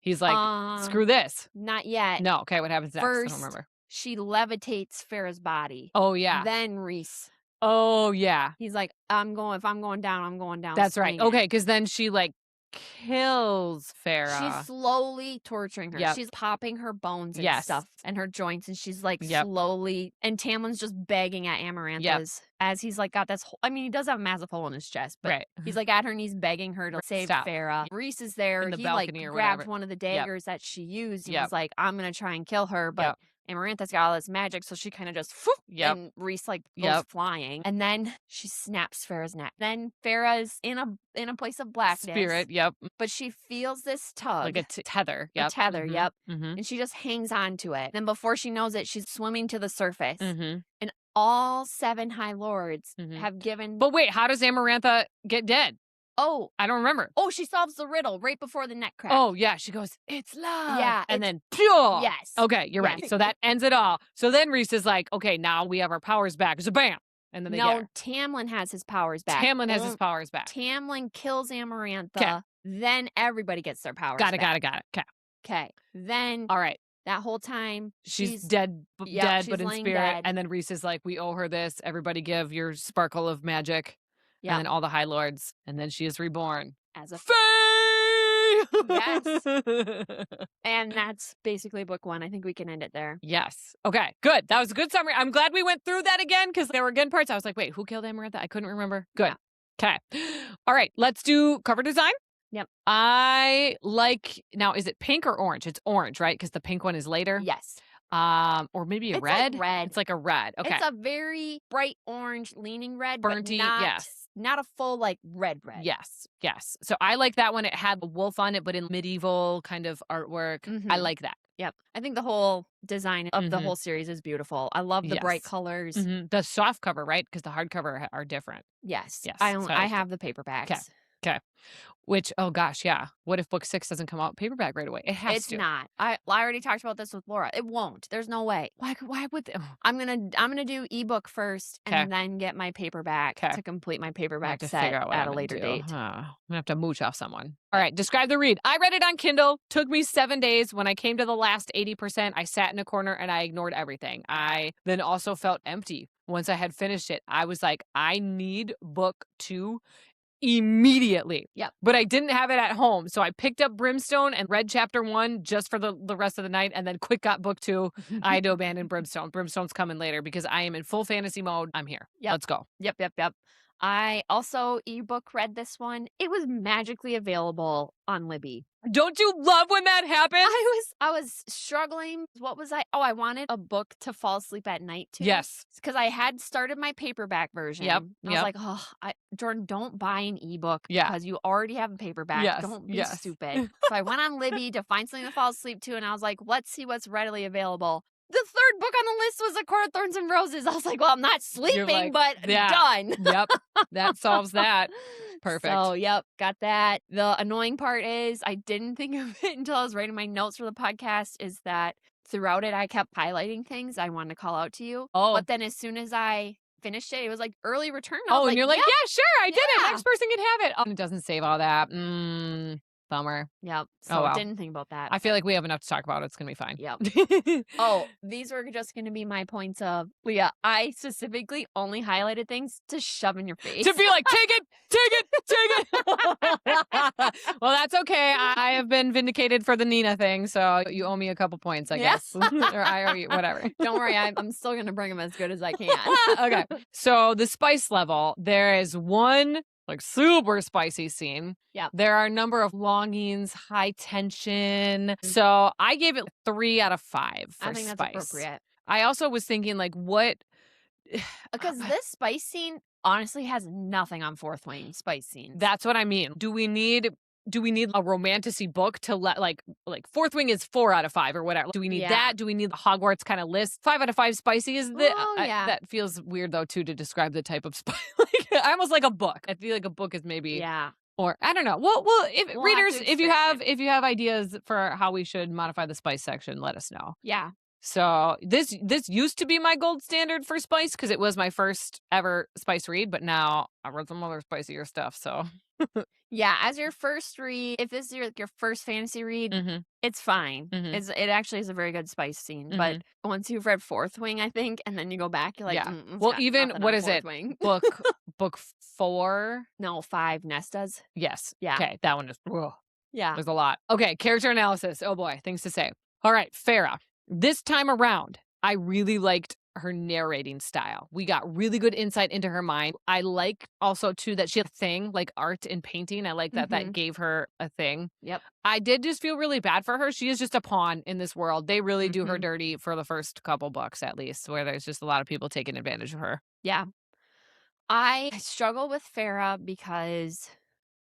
He's like, screw this. Not yet. No. Okay, what happens next? First, I don't remember. She levitates Farrah's body. Oh, yeah. Then Rhys. Oh, yeah. He's like, if I'm going down, I'm going down. That's right. Okay, because then she like kills Farrah. She's slowly torturing her. Yep. She's popping her bones and stuff and her joints, and she's like slowly. And Tamlin's just begging at Amarantha's as he's like got this. He does have a massive hole in his chest, but he's like at her knees begging her to save Farrah. Rhys is there. In the he balcony like or grabbed whatever. one of the daggers that she used. He was like, I'm gonna try and kill her, but. Amarantha's got all this magic, so she kind of just and Rhys like goes flying, and then she snaps Farrah's neck. Then Farrah's in a place of blackness, Spirit, but she feels this tug, like a tether, a tether, and she just hangs on to it. Then before she knows it, she's swimming to the surface, and all 7 High Lords have given. But wait, how does Amarantha get dead? Oh, I don't remember. Oh, she solves the riddle right before the neck crack. Oh, yeah. She goes, it's love. Yeah. And then, pure. Yes. Okay, you're right. So that ends it all. So then Rhys is like, okay, now we have our powers back. So bam. And then they get her. Tamlin has his powers back. Tamlin has his powers back. Tamlin kills Amarantha. Then everybody gets their powers Got back. it. Okay. Okay. Then. All right. That whole time, she's dead, she's but in laying spirit. dead. And then Reese is like, we owe her this. Everybody give your sparkle of magic. Yeah. And then all the High Lords. And then she is reborn. As a Faye! Yes. And that's basically book 1. I think we can end it there. Yes. Okay, good. That was a good summary. I'm glad we went through that again because there were good parts. I was like, wait, who killed Amarantha? I couldn't remember. Good. Okay. All right, let's do cover design. Yep. I like, now is it pink or orange? It's orange, right? Because the pink one is later. Yes. Or maybe a red? Like red. It's like a red. Okay. It's a very bright orange leaning red, Burnty, but yes. not a full like red. Yes. So I like that one. It had a wolf on it, but in medieval kind of artwork. I like that. Yep. I think the whole design of the whole series is beautiful. I love the bright colors. The soft cover, right? Because the hardcover are different. Yes. Yes. I have the paperbacks. Okay. Which, oh gosh, yeah. What if book 6 doesn't come out paperback right away? It has it's to. It's not. I already talked about this with Laura. It won't. There's no way. Why would they? I'm gonna do ebook first and then get my paperback to complete my paperback set at a later date. I'm gonna have to mooch off someone. All right, describe the read. I read it on Kindle. Took me 7 days. When I came to the last 80%, I sat in a corner and I ignored everything. I then also felt empty. Once I had finished it, I was like, I need book 2 immediately. Yep. But I didn't have it at home. So I picked up Brimstone and read chapter 1 just for the rest of the night and then quick got book 2. I had to abandon Brimstone. Brimstone's coming later because I am in full fantasy mode. I'm here. Yep. Let's go. Yep. I also ebook read this one. It was magically available on Libby. Don't you love when that happens? I was struggling. What was I? Oh, I wanted a book to fall asleep at night to. Yes. Because I had started my paperback version. Yep. I was like, oh, Jordan, don't buy an ebook because you already have a paperback. Yes. Don't be stupid. So I went on Libby to find something to fall asleep to, and I was like, let's see what's readily available. The third book on the list was A Court of Thorns and Roses. I was like, well, I'm not sleeping, but done. Yep. That solves that. Perfect. So, yep, got that. The annoying part is I didn't think of it until I was writing my notes for the podcast is that throughout it, I kept highlighting things I wanted to call out to you. Oh. But then as soon as I finished it, it was like early return. And you're like, yeah, sure, I did it. Next person can have it. Oh, it doesn't save all that. Bummer. Yep. So didn't think about that. I feel like we have enough to talk about. It's going to be fine. Yep. These were just going to be my points of, Leah, I specifically only highlighted things to shove in your face. To be like, take it. Well, that's okay. I have been vindicated for the Nina thing, so you owe me a couple points, I guess. Or I owe you, whatever. Don't worry. I'm still going to bring them as good as I can. Okay. So the spice level, there is one like super spicy scene. Yeah. There are a number of longings, high tension. So I gave it 3 out of 5 for I think spice. That's appropriate. I also was thinking like what because this spice scene honestly has nothing on Fourth Wing spice scenes. That's what I mean. Do we need a romantasy book to let like Fourth Wing is 4 out of 5 or whatever? Do we need that? Do we need the Hogwarts kind of list? 5 out of 5 spicy is that feels weird though too to describe the type of spice. I almost like a book. I feel like a book is maybe or I don't know. Well, readers, if you have ideas for how we should modify the spice section, let us know. Yeah. So this used to be my gold standard for spice because it was my first ever spice read, but now I've read some other spicier stuff. So yeah, as your first read, if this is your first fantasy read, it's fine. It actually is a very good spice scene. But once you've read Fourth Wing, I think, and then you go back, you're like, well, even what is it? Wing. book 4? No, 5. Nestas. Yes. Yeah. Okay, that one is. Ugh. Yeah. There's a lot. Okay, character analysis. Oh boy, things to say. All right, Farah. This time around, I really liked her narrating style. We got really good insight into her mind. I like also too that she had a thing like art and painting. I like that that gave her a thing. Yep. I did just feel really bad for her. She is just a pawn in this world. They really do her dirty for the first couple books at least, where there's just a lot of people taking advantage of her. Yeah. I struggle with Farah because,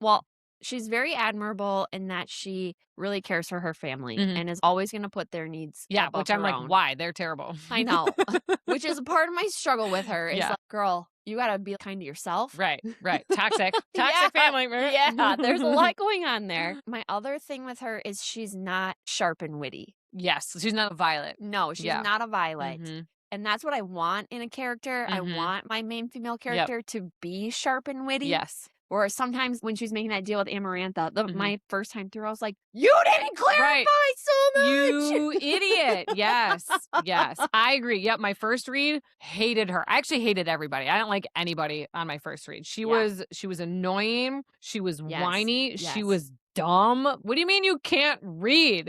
well, she's very admirable in that she really cares for her family and is always going to put their needs above which I'm her like, own. why? They're terrible. I know. Which is a part of my struggle with her. Is like, girl, you got to be kind to yourself. Right. Toxic family. Yeah, there's a lot going on there. My other thing with her is she's not sharp and witty. Yes, she's not a Violet. No, she's not a Violet. And that's what I want in a character. I want my main female character to be sharp and witty. Yes. Or sometimes when she was making that deal with Amarantha, my first time through, I was like, you didn't clarify so much. You idiot. Yes. Yes. I agree. Yep. My first read, hated her. I actually hated everybody. I didn't like anybody on my first read. She was annoying. She was whiny. Yes. She was dumb. What do you mean you can't read?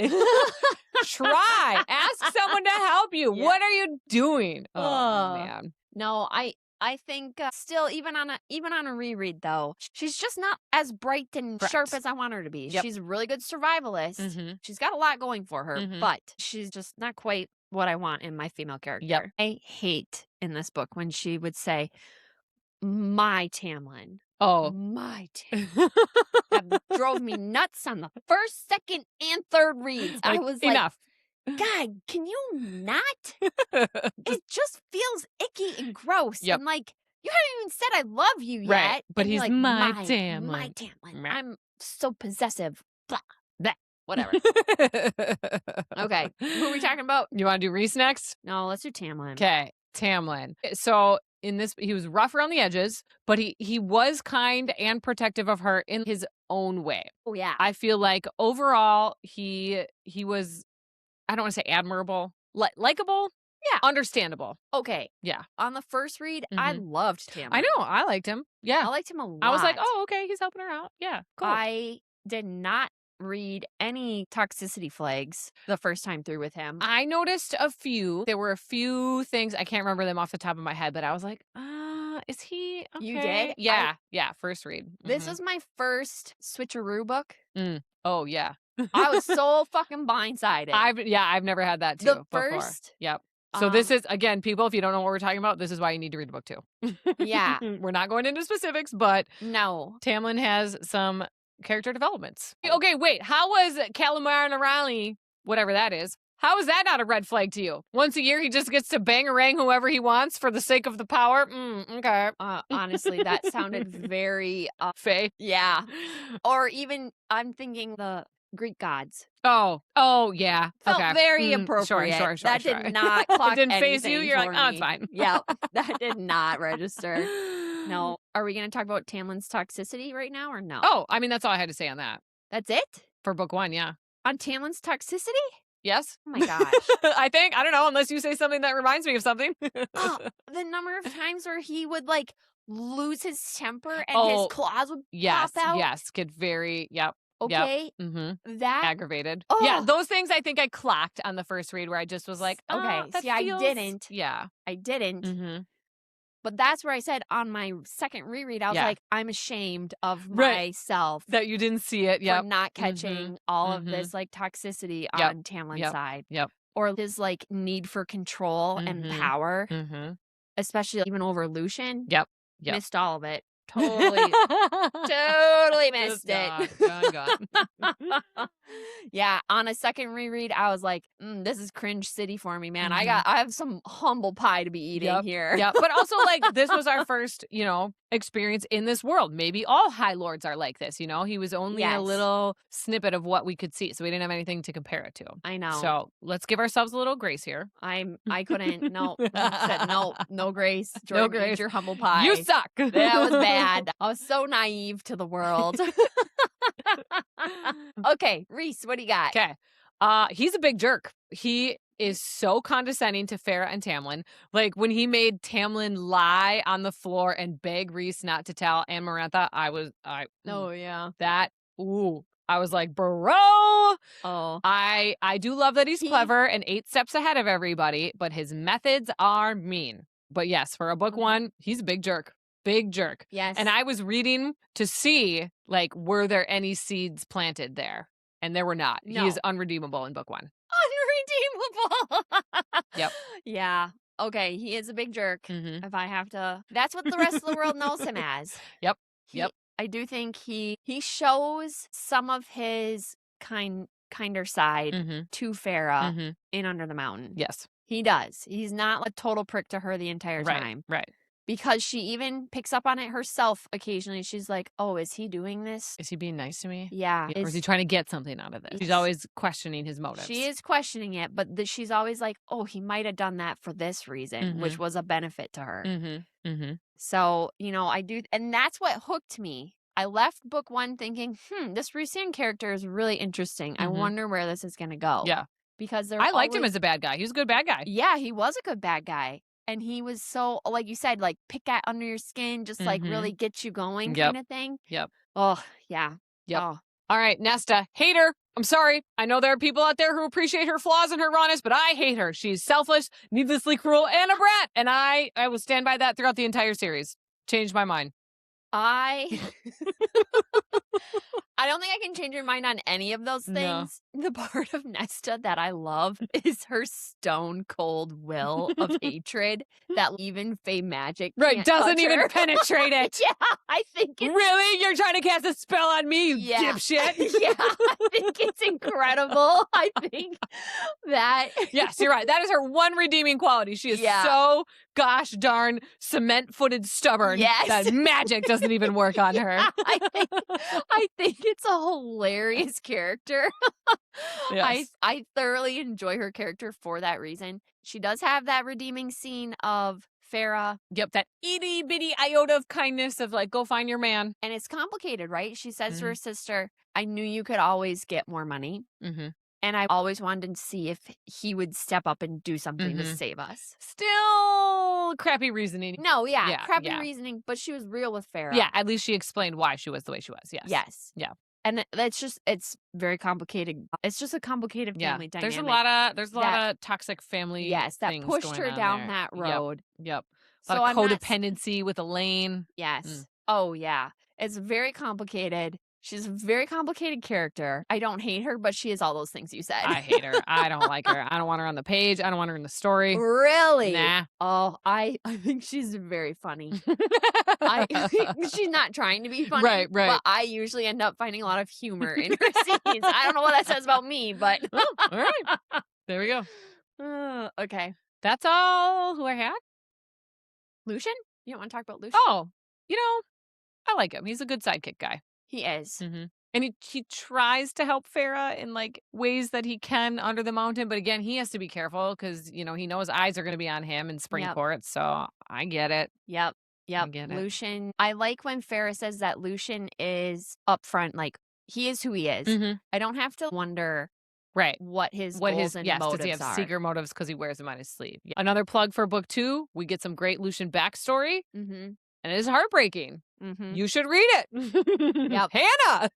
Try. Ask someone to help you. Yeah. What are you doing? Oh, man. No, I think still even on a reread though, she's just not as bright and sharp as I want her to be. Yep. She's a really good survivalist. She's got a lot going for her, but she's just not quite what I want in my female character. Yep. I hate in this book when she would say, "My Tamlin." Oh, my Tamlin. That drove me nuts on the first, second, and third reads. I was enough. God, can you not? It just feels icky and gross. Yep. And you haven't even said I love you yet. Right. But he's like, my Tamlin. My Tamlin. I'm so possessive. Blah. Blah. Whatever. Okay. Who are we talking about? You want to do Rhys next? No, let's do Tamlin. Okay. Tamlin. So in this, he was rough around the edges, but he was kind and protective of her in his own way. Oh, yeah. I feel like overall, he was, I don't want to say admirable, likable. Yeah. Understandable. Okay. Yeah. On the first read, I loved Tamlin. I know. I liked him. Yeah. I liked him a lot. I was like, oh, okay. He's helping her out. Yeah. Cool. I did not read any toxicity flags the first time through with him. I noticed a few. There were a few things. I can't remember them off the top of my head, but I was like, is he okay? You did? Yeah. Yeah. First read. This was my first switcheroo book. Oh, yeah. I was so fucking blindsided. I've never had that too. The first. Before. Yep. So this is, again, people, if you don't know what we're talking about, this is why you need to read the book too. Yeah. We're not going into specifics, but no. Tamlin has some character developments. Okay, wait. How was Calamar and O'Reilly, whatever that is, how is that not a red flag to you? Once a year, he just gets to bang-a-rang whoever he wants for the sake of the power? Okay. Honestly, that sounded very... Faye? Yeah. Or even, I'm thinking the Greek gods. Oh, yeah. Felt very appropriate. Sure. That did not clock It didn't anything phase you? You're like, me. oh, it's fine. Yeah, that did not register. No. Are we going to talk about Tamlin's toxicity right now or no? Oh, I mean, that's all I had to say on that. That's it? For book one, yeah. On Tamlin's toxicity? Yes. Oh my gosh. I think. I don't know, unless you say something that reminds me of something. The number of times where he would lose his temper and his claws would pop out. Yes. Get very, yep. Okay. Yep. That aggravated. Oh. Yeah, those things I think I clocked on the first read where I just was like, okay, see, I didn't. Yeah. I didn't. But that's where I said on my second reread, I was like, I'm ashamed of myself. That you didn't see it. For not catching all of this toxicity on Tamlin's side. Yep. Or his need for control and power. Especially even over Lucian. Yep. Missed all of it. Totally missed it. Gone. Yeah, on a second reread, I was like, this is cringe city for me, man. I have some humble pie to be eating here. Yeah, but also this was our first, experience in this world. Maybe all High Lords are like this, He was only a little snippet of what we could see, so we didn't have anything to compare it to. I know. So let's give ourselves a little grace here. I couldn't. No, said no grace. Jordan, no grace. Eat your humble pie. You suck. That was bad. I was so naive to the world. Okay, Rhys, what do you got? Okay. He's a big jerk. He is so condescending to Farrah and Tamlin. When he made Tamlin lie on the floor and beg Rhys not to tell Amarantha, I was like, bro. Oh. I do love that he's clever and 8 steps ahead of everybody, but his methods are mean. But yes, for a book one, he's a big jerk. Big jerk. Yes. And I was reading to see, were there any seeds planted there? And there were not. No. He is unredeemable in book one. Unredeemable. Yep. Yeah. Okay. He is a big jerk. If I have to. That's what the rest of the world knows him as. Yep. I do think he shows some of his kinder side to Farrah in Under the Mountain. Yes. He does. He's not a total prick to her the entire time. Right. Because she even picks up on it herself occasionally. She's like, oh, is he doing this? Is he being nice to me? Yeah. Or is he trying to get something out of this? She's always questioning his motives. She is questioning it, but she's always like, oh, he might have done that for this reason, which was a benefit to her. So, I do. And that's what hooked me. I left book 1 thinking, this Rhysand character is really interesting. I wonder where this is going to go. Yeah. Because I liked him as a bad guy. He was a good bad guy. Yeah, he was a good bad guy. And he was so, like you said, like pick at under your skin, just like really get you going kind of thing. Yep. Oh, yeah. Yep. Oh. All right, Nesta, hate her. I'm sorry. I know there are people out there who appreciate her flaws and her rawness, but I hate her. She's selfish, needlessly cruel, and a brat. And I will stand by that throughout the entire series. Changed my mind. I don't think I can change your mind on any of those things. No. The part of Nesta that I love is her stone cold will of hatred that even Fey magic doesn't even penetrate it. Yeah, I think it's... Really? You're trying to cast a spell on me, you dipshit? Yeah, I think it's incredible. I think that... Yes, you're right. That is her one redeeming quality. She is so gosh darn cement-footed stubborn that magic doesn't even work on her. I think it's a hilarious character. Yes. I thoroughly enjoy her character for that reason. She does have that redeeming scene of Farah. Yep, that itty bitty iota of kindness of like, go find your man. And it's complicated, right? She says to her sister, I knew you could always get more money. And I always wanted to see if he would step up and do something to save us. Still crappy reasoning. No, crappy reasoning, but she was real with Farah. Yeah, at least she explained why she was the way she was. Yes. Yes. Yeah. And it's very complicated. It's just a complicated family dynamic. There's a lot of toxic family that pushed her down there. that road. Yep. A lot of codependency with Elaine. Yes. Oh, yeah. It's very complicated. She's a very complicated character. I don't hate her, but she is all those things you said. I hate her. I don't like her. I don't want her on the page. I don't want her in the story. Really? Nah. Oh, I think she's very funny. She's not trying to be funny. Right. But I usually end up finding a lot of humor in her scenes. I don't know what that says about me, but... All right. There we go. Okay. That's all who I had. Lucian? You don't want to talk about Lucian? Oh, I like him. He's a good sidekick guy. He is. And he tries to help Farah in like ways that he can under the mountain. But again, he has to be careful because, he knows eyes are going to be on him in Springport. So I get it. Yep. I get it. Lucian. I like when Farah says that Lucian is upfront. Like, he is who he is. I don't have to wonder what his goals and motives does he have are. Secret motives because he wears them on his sleeve. Yeah. Another plug for book 2. We get some great Lucian backstory. And it is heartbreaking. You should read it. Yep. Hannah.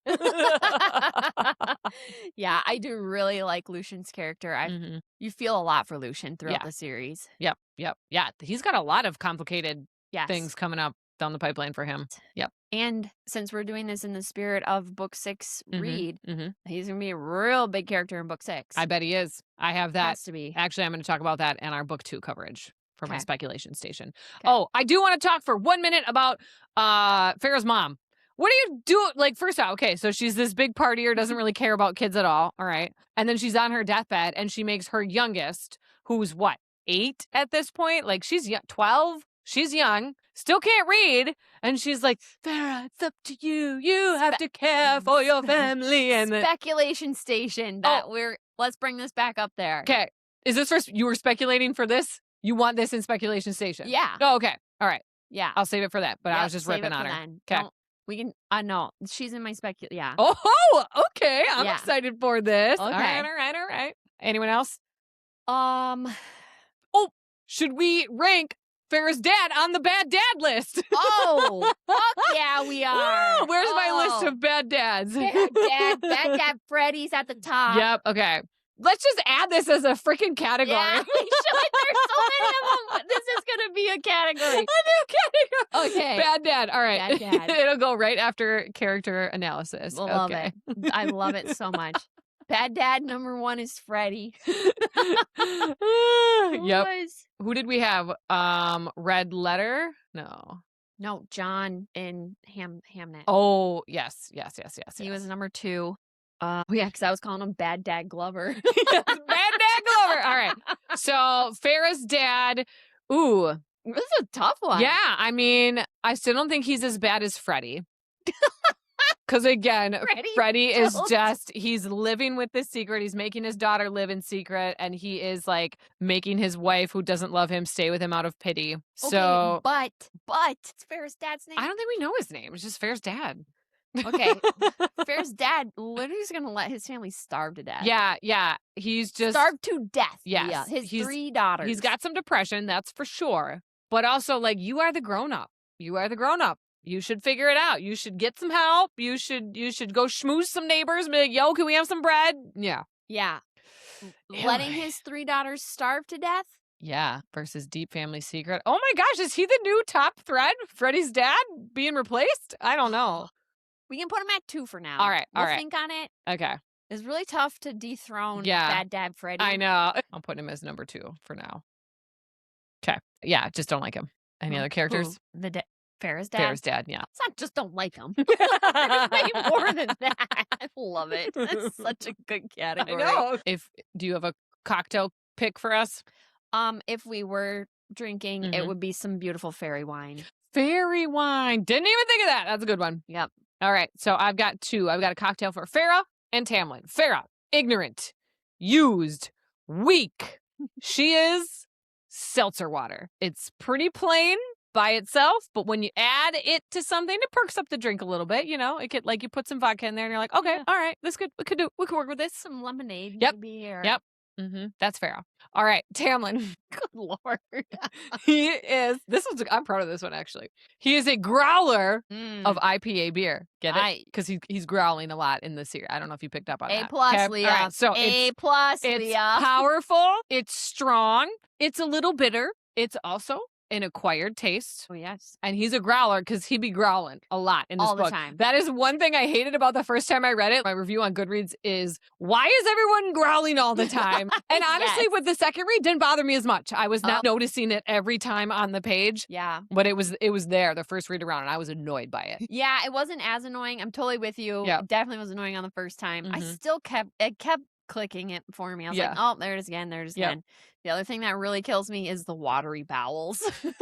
Yeah, I do really like Lucian's character. You feel a lot for Lucian throughout the series. Yep. Yeah, he's got a lot of complicated things coming up down the pipeline for him. Yep. And since we're doing this in the spirit of book 6 read, he's going to be a real big character in book 6. I bet he is. I have that. Has to be. Actually, I'm going to talk about that in our book 2 coverage. For my speculation station. Okay. Oh, I do want to talk for 1 minute about Farah's mom. What do you do? Like, first out, okay, so she's this big partier, doesn't really care about kids at all. All right. And then she's on her deathbed and she makes her youngest, who's what, 8 at this point? Like, she's 12. She's young, still can't read. And she's like, Farah, it's up to you. You have to care for your family. And speculation station. Let's bring this back up there. Okay. Is this you were speculating for this? You want this in speculation station? Yeah. Oh, okay. All right. Yeah. I'll save it for that. But I was just ripping on her. Okay. We can. No, she's in my Yeah. Oh, okay. I'm excited for this. Okay. All right. Anyone else? Oh, should we rank Farah's dad on the bad dad list? Oh, fuck yeah, we are. Oh, where's my list of bad dads? Bad dad Freddy's at the top. Yep. Okay. Let's just add this as a freaking category. Yeah, we should. There's so many of them. This is going to be a category. A new category. Okay. Bad dad. All right. Bad dad. It'll go right after character analysis. We'll love it. I love it so much. Bad dad number 1 is Freddy. Yep. Who did we have? Red Letter? No, John in Hamnet. Oh, yes. He was number 2. Because I was calling him Bad Dad Glover. Yes, Bad Dad Glover. All right. So Farah's dad. Ooh, this is a tough one. Yeah, I mean, I still don't think he's as bad as Freddy. Because again, Freddy is he's living with this secret. He's making his daughter live in secret. And he is like making his wife who doesn't love him stay with him out of pity. Okay, but it's Farah's dad's name. I don't think we know his name. It's just Farah's dad. Okay. Fair's dad literally is going to let his family starve to death. Yeah. He's just... Starved to death, yes. Leah. His 3 daughters. He's got some depression, that's for sure. But also, like, you are the grown-up. You are the grown-up. You should figure it out. You should get some help. You should go schmooze some neighbors and be like, yo, can we have some bread? Yeah. Yeah. Letting his 3 daughters starve to death? Yeah, versus deep family secret. Oh my gosh, is he the new top thread? Freddie's dad being replaced? I don't know. We can put him at 2 for now. All right, we'll think on it. Okay. It's really tough to dethrone Bad Dad Freddie. I know. I'm putting him as number 2 for now. Okay. Yeah, just don't like him. Any other characters? Farrah's dad? Farrah's dad, yeah. It's not just don't like him. There's way more than that. I love it. That's such a good category. I know. Do you have a cocktail pick for us? If we were drinking, it would be some beautiful fairy wine. Fairy wine. Didn't even think of that. That's a good one. Yep. All right. So I've got 2. I've got a cocktail for Farrah and Tamlin. Farrah, ignorant, used, weak. She is seltzer water. It's pretty plain by itself, but when you add it to something, it perks up the drink a little bit. You know, it could, like, you put some vodka in there and you're like, okay, all right, this could, we could work with this. Some lemonade, maybe. Or... Yep. That's Farrah. All right, Tamlin. Good Lord. He is, I'm proud of this one, actually. He is a growler of IPA beer. Get it? Because he's growling a lot in this series. I don't know if you picked up on that. A+, Leah. All right, so A+, it's Leah. powerful. It's strong. It's a little bitter. It's also an acquired taste. Oh, yes. And he's a growler because he be growling a lot in this book. All the time. That is one thing I hated about the first time I read it. My review on Goodreads is, why is everyone growling all the time? And honestly, with the second read, didn't bother me as much. I was not noticing it every time on the page. Yeah. But it was there the first read around, and I was annoyed by it. Yeah, it wasn't as annoying. I'm totally with you. Yeah. It definitely was annoying on the first time. I still kept clicking it for me. I was like, oh, there it is again. There it is again. The other thing that really kills me is the watery bowels in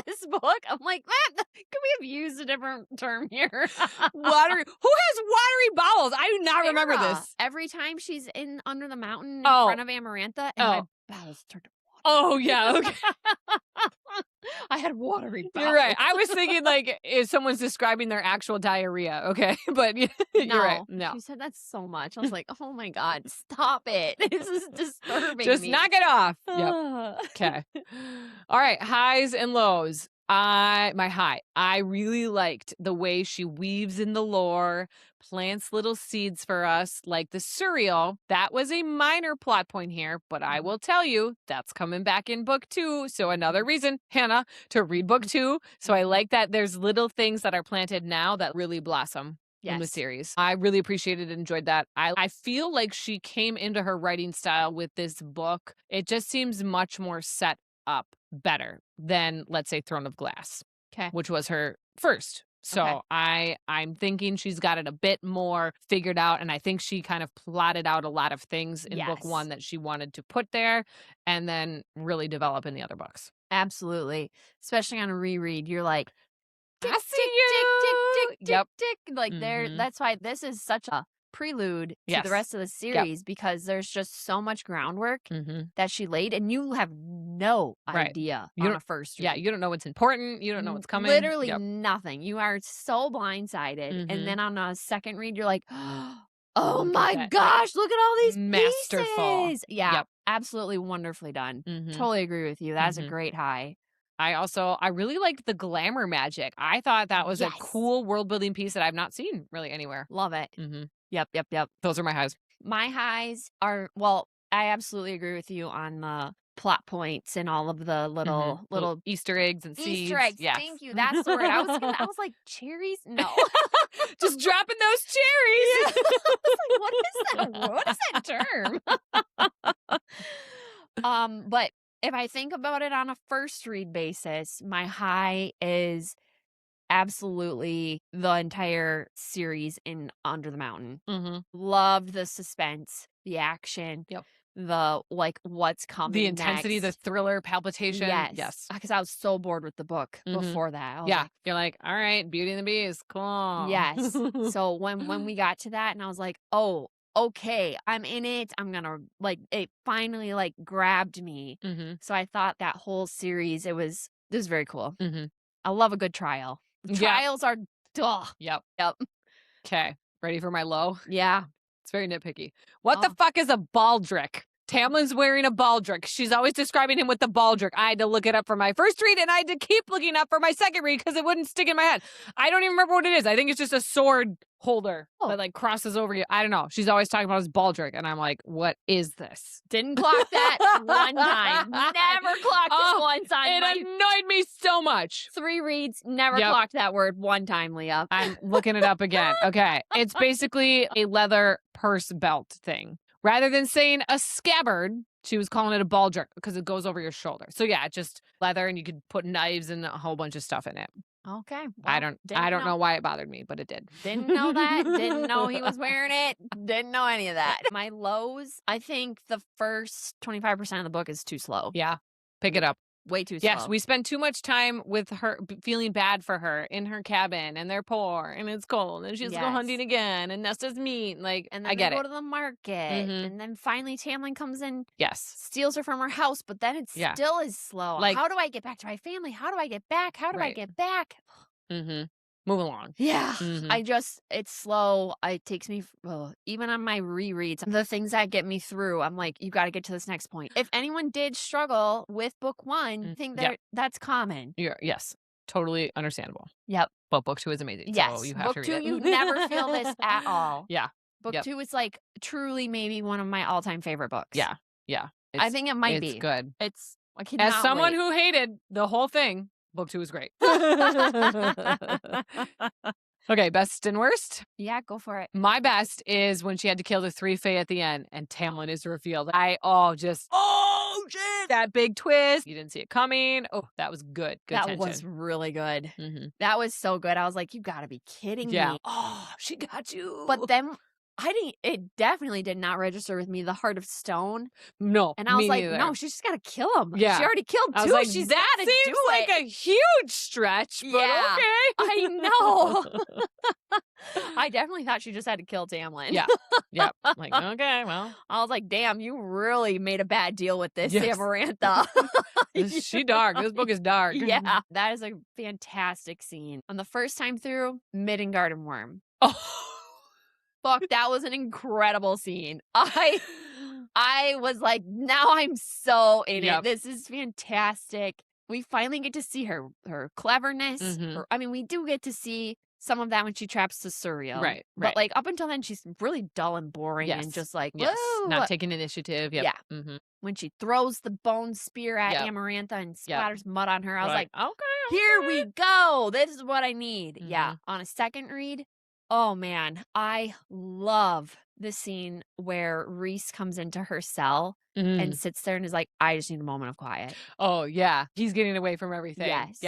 this book. I'm like, man, could we have used a different term here? Watery. Who has watery bowels? I do not remember this. Every time she's in under the mountain in front of Amarantha, and my bowels turned to water. Oh, yeah. Okay. I had watery bowels. You're right. I was thinking, like, if someone's describing their actual diarrhea, okay? But you're right. No. She said that's so much. I was like, oh my God, stop it. This is disturbing Just me. knock it off. Yep. Okay. All right. Highs and lows. My high. I really liked the way she weaves in the lore, plants little seeds for us, like the cereal. That was a minor plot point here, but I will tell you, that's coming back in book 2. So another reason, Hannah, to read book 2. So I like that there's little things that are planted now that really blossom. In the series. I really appreciated and enjoyed that. I feel like she came into her writing style with this book. It just seems much more set up better than, let's say, Throne of Glass, which was her first. So I'm thinking she's got it a bit more figured out, and I think she kind of plotted out a lot of things in book 1 that she wanted to put there and then really develop in the other books. Absolutely. Especially on a reread, you're like, I see you. Tick, like that's why this is such a prelude to the rest of the series, because there's just so much groundwork that she laid, and you have no idea on a first read. Yeah, you don't know what's important. You don't know what's coming. Literally nothing. You are so blindsided. And then on a second read, you're like, oh my gosh, look at all these masterful pieces. Yeah, absolutely wonderfully done. Totally agree with you. That's a great high. I really liked the glamour magic. I thought that was a cool world building piece that I've not seen really anywhere. Love it. Yep. Those are my highs. My highs are, well, I absolutely agree with you on the plot points and all of the little Easter eggs and seeds. Easter eggs. Yes. Thank you. That's the word. I was like, cherries? No. Just dropping those cherries. I was like, what is that term? But if I think about it on a first read basis, my high is absolutely the entire series in Under the Mountain. Loved the suspense, the action, the what's coming, the intensity, next. The thriller, palpitation. Yes, because I was so bored with the book before that. You're like, all right, Beauty and the Beast, cool. Yes. So when we got to that, and I was like, oh, okay, I'm in it. I'm gonna it finally grabbed me. So I thought that whole series, it was very cool. I love a good trial. Trials are duh. Yep. Okay. Ready for my low? Yeah. It's very nitpicky. What the fuck is a baldric? Tamlin's wearing a baldric. She's always describing him with the baldric. I had to look it up for my first read, and I had to keep looking up for my second read because it wouldn't stick in my head. I don't even remember what it is. I think it's just a sword holder that like crosses over you. I don't know. She's always talking about his baldric, and I'm like, what is this? Didn't clock that one time. Never clocked it once on it annoyed me so much. 3 reads, never clocked that word one time, Leah. I'm looking it up again. Okay. It's basically a leather purse belt thing. Rather than saying a scabbard, she was calling it a baldric because it goes over your shoulder. So yeah, just leather, and you could put knives and a whole bunch of stuff in it. Okay. Well, I don't know why it bothered me, but it did. Didn't know that. Didn't know he was wearing it. Didn't know any of that. My lows, I think the first 25% of the book is too slow. Yeah. Pick it up. Way too slow. Yes, we spend too much time with her, feeling bad for her in her cabin, and they're poor, and it's cold, and she's go hunting again, and Nesta's meat. Like, and then I get they go it. to the market, and then finally Tamlin comes in, steals her from her house, but then it still is slow. Like, how do I get back to my family? How do I get back? How do I get back? Move along. Yeah. It's slow. It takes me, even on my rereads, the things that get me through, I'm like, you got to get to this next point. If anyone did struggle with book 1, I think that's common. Yes. Totally understandable. Yep. But book 2 is amazing. Yes. So you have book to read 2, you never feel this at all. Yeah. Book 2 is like truly maybe one of my all-time favorite books. Yeah. Yeah. I think it might be. It's good. I cannot As someone wait. who hated the whole thing, book 2 is great. Okay, best and worst? Yeah, go for it. My best is when she had to kill the 3 Fae at the end and Tamlin is revealed. Shit! That big twist. You didn't see it coming. Oh, that was good. Good tension. That was really good. That was so good. I was like, you gotta be kidding me. Oh, she got you. But then it definitely did not register with me, the Heart of Stone. No. And I was like, neither. no, she's just gotta kill him. Yeah. She already killed 2. Like, she's that gotta do seems like a huge stretch, but okay. I know. I definitely thought she just had to kill Tamlin. Yeah. Yeah. Like, okay, well. I was like, damn, you really made a bad deal with this, Amarantha. She dark. This book is dark. Yeah. That is a fantastic scene. On the first time through, Midgard and Worm. Oh. Fuck, that was an incredible scene. I was like, now I'm so in it. This is fantastic. We finally get to see her cleverness. We do get to see some of that when she traps Sasuriel. Right. But like up until then, she's really dull and boring and just like, whoa. Not taking initiative. Yep. Yeah. When she throws the bone spear at Amarantha and splatters mud on her, I was like, okay. Here we go. This is what I need. Yeah. On a second read, oh man, I love the scene where Rhys comes into her cell and sits there and is like, I just need a moment of quiet. Oh, yeah. He's getting away from everything. Yes.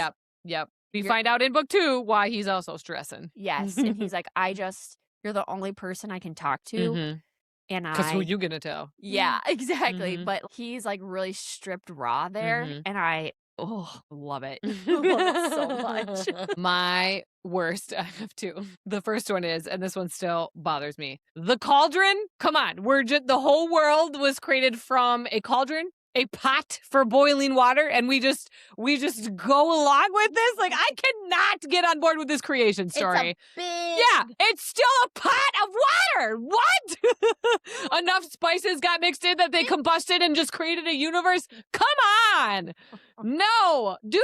Yep. We find out in book 2 why he's also stressing. Yes. And he's like, you're the only person I can talk to. And because who you gonna tell? Yeah, exactly. But he's like really stripped raw there. And I love it. Love it so much. My worst, I have 2. The first one is, and this one still bothers me, the cauldron. Come on, the whole world was created from a cauldron, a pot for boiling water, and we just go along with this. Like, I cannot get on board with this creation story. It's still a pot of water. What? Enough spices got mixed in that they combusted and just created a universe. Come on. No, do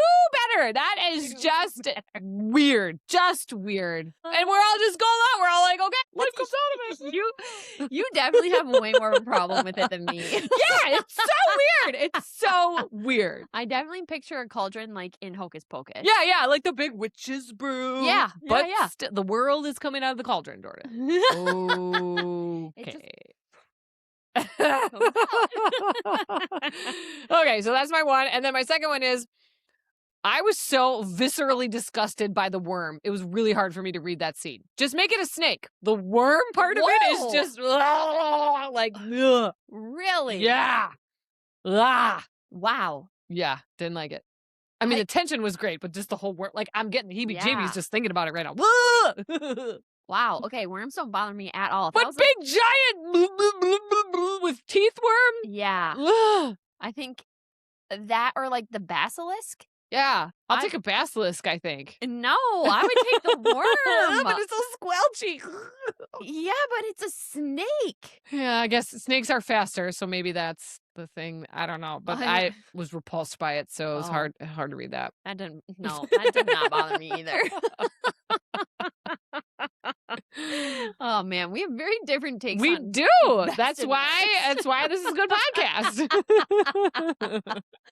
better. That is just weird. Just weird. And we're all just going along. We're all like, okay, let's go solve this. You definitely have way more of a problem with it than me. Yeah, it's so weird. It's so weird. I definitely picture a cauldron like in Hocus Pocus. Yeah, like the big witch's brew. Yeah, but the world is coming out of the cauldron, Jordan. Okay. Okay, so that's my one. And then my second one is, I was so viscerally disgusted by the worm. It was really hard for me to read that scene. Just make it a snake. The worm part of it is just like, ugh. Really? Yeah. Wow. Yeah, didn't like it. I mean, the tension was great, but just the whole worm, like, I'm getting heebie-jeebies just thinking about it right now. Wow. Okay, worms don't bother me at all. But big giant with teeth worm? Yeah. I think that or like the basilisk Yeah. I'll take a basilisk, I think. No, I would take the worm. But it's so squelchy. Yeah, but it's a snake. Yeah, I guess snakes are faster, so maybe that's the thing. I don't know. But I was repulsed by it, so it was hard to read that. That did not bother me either. Oh man, we have very different takes. We on do. That's why this is a good podcast.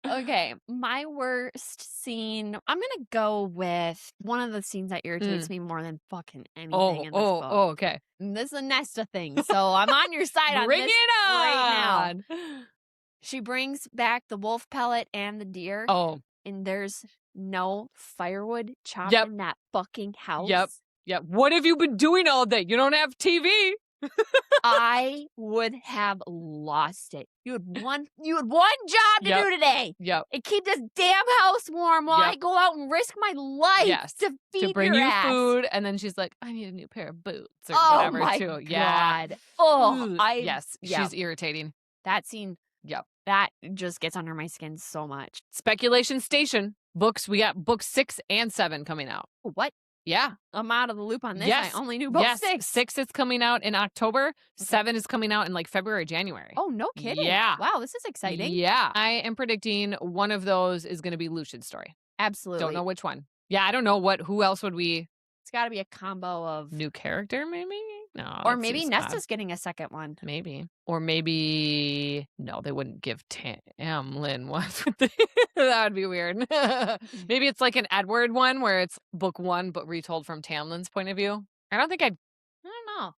Okay, my worst scene. I'm gonna go with one of the scenes that irritates me more than fucking anything in this book. Okay. And this is a nest of things, so I'm on your side on Bring this it on right now. She brings back the wolf pellet and the deer. Oh, and there's no firewood chopped in that fucking house. Yep. What have you been doing all day? You don't have TV. I would have lost it. You had one job to do today. Yep. And keep this damn house warm while I go out and risk my life to feed to bring your you ass. food. And then she's like, I need a new pair of boots or whatever my too. God. Yeah. Oh, she's irritating. That scene. Yep. That just gets under my skin so much. Speculation Station books. We got books 6 and 7 coming out. What? Yeah. I'm out of the loop on this. Yes. I only knew book 6. 6 is coming out in October. 7 is coming out in like February, January. Oh, no kidding. Yeah. Wow, this is exciting. Yeah. I am predicting one of those is going to be Lucian's story. Absolutely. Don't know which one. Yeah, I don't know who else would we. It's got to be a combo of. New character, maybe? No. Or maybe Nesta's getting a second one. Maybe. Or maybe. No, they wouldn't give Tamlin one. That would be weird. Maybe it's like an Edward one where it's book 1 but retold from Tamlin's point of view. I don't know.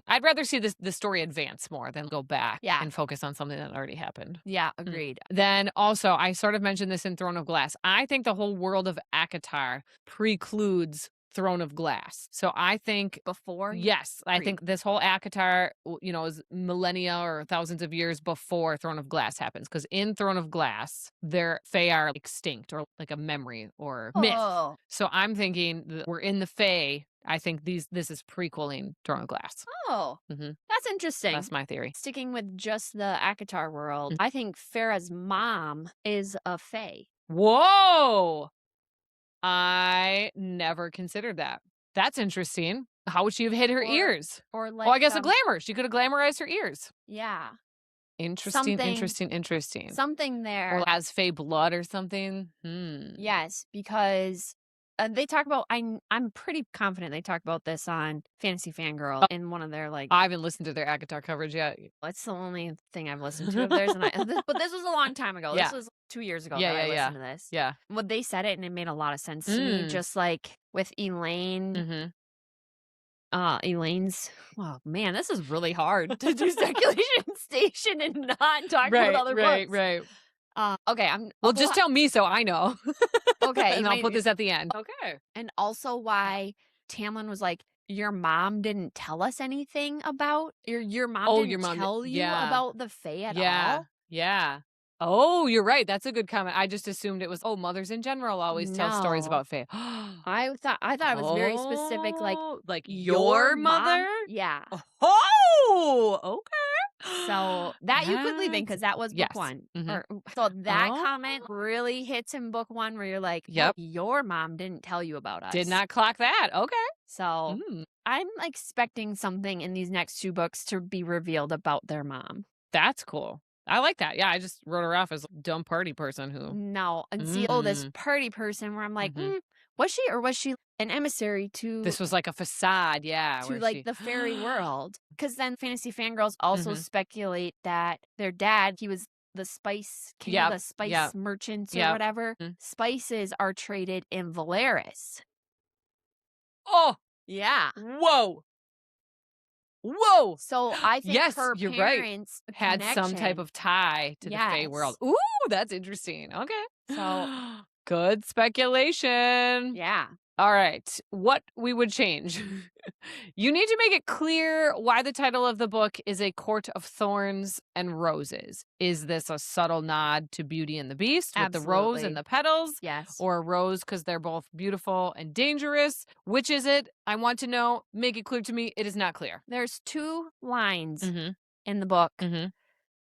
I'd rather see the story advance more than go back and focus on something that already happened. Yeah, agreed. Then also, I sort of mentioned this in Throne of Glass. I think the whole world of ACOTAR precludes Throne of Glass. So I think before? Yes. I think this whole ACOTAR, is millennia or thousands of years before Throne of Glass happens. Because in Throne of Glass, their Fae are extinct or like a memory or myth. So I'm thinking that we're in the Fae. I think this is prequeling Throne of Glass. Oh, that's interesting. That's my theory. Sticking with just the ACOTAR world, I think Farah's mom is a Fae. Whoa! I never considered that. That's interesting. How would she have hid her ears? Or like, I guess a glamour. She could have glamorized her ears. Yeah. Interesting. Something there. Or has Fae blood or something. Yes, because they talk about. I'm pretty confident they talk about this on Fantasy Fangirl in one of their like. I haven't listened to their ACOTAR coverage yet. That's the only thing I've listened to of theirs, but this was a long time ago. This was 2 years ago that I listened to this. Yeah. Well, they said it and it made a lot of sense to me. Just like with Elaine. Elaine's. Oh man, this is really hard to do Speculation Station and not talk about other books. Right. Okay, just tell me so I know. Okay, and I'll put this at the end. Okay, and also why Tamlin was like, your mom didn't tell us anything about your mom. Didn't tell you about the Fae at all. Yeah. Oh, you're right. That's a good comment. I just assumed it was, mothers in general always tell stories about Fae. I thought it was very specific, like your mother? Mom? Yeah. Oh, okay. So that you could leave in because that was book 1. So that comment really hits in book 1 where you're like, your mom didn't tell you about us. Did not clock that. Okay. So I'm expecting something in these next 2 books to be revealed about their mom. That's cool. I like that. Yeah, I just wrote her off as a dumb party person who. No. And see, this party person where I'm like, was she an emissary to. This was like a facade, to like the fairy world. Because then Fantasy Fangirls also speculate that their dad, he was the spice king, the spice merchants or whatever. Spices are traded in Valeris. Oh! Yeah. Whoa! So I think her you're parents had some type of tie to the Fae world. Ooh, that's interesting. Okay. So good speculation. Yeah. All right. What we would change. You need to make it clear why the title of the book is A Court of Thorns and Roses. Is this a subtle nod to Beauty and the Beast with the rose and the petals? Yes. Or a rose because they're both beautiful and dangerous? Which is it? I want to know. Make it clear to me. It is not clear. There's 2 lines in the book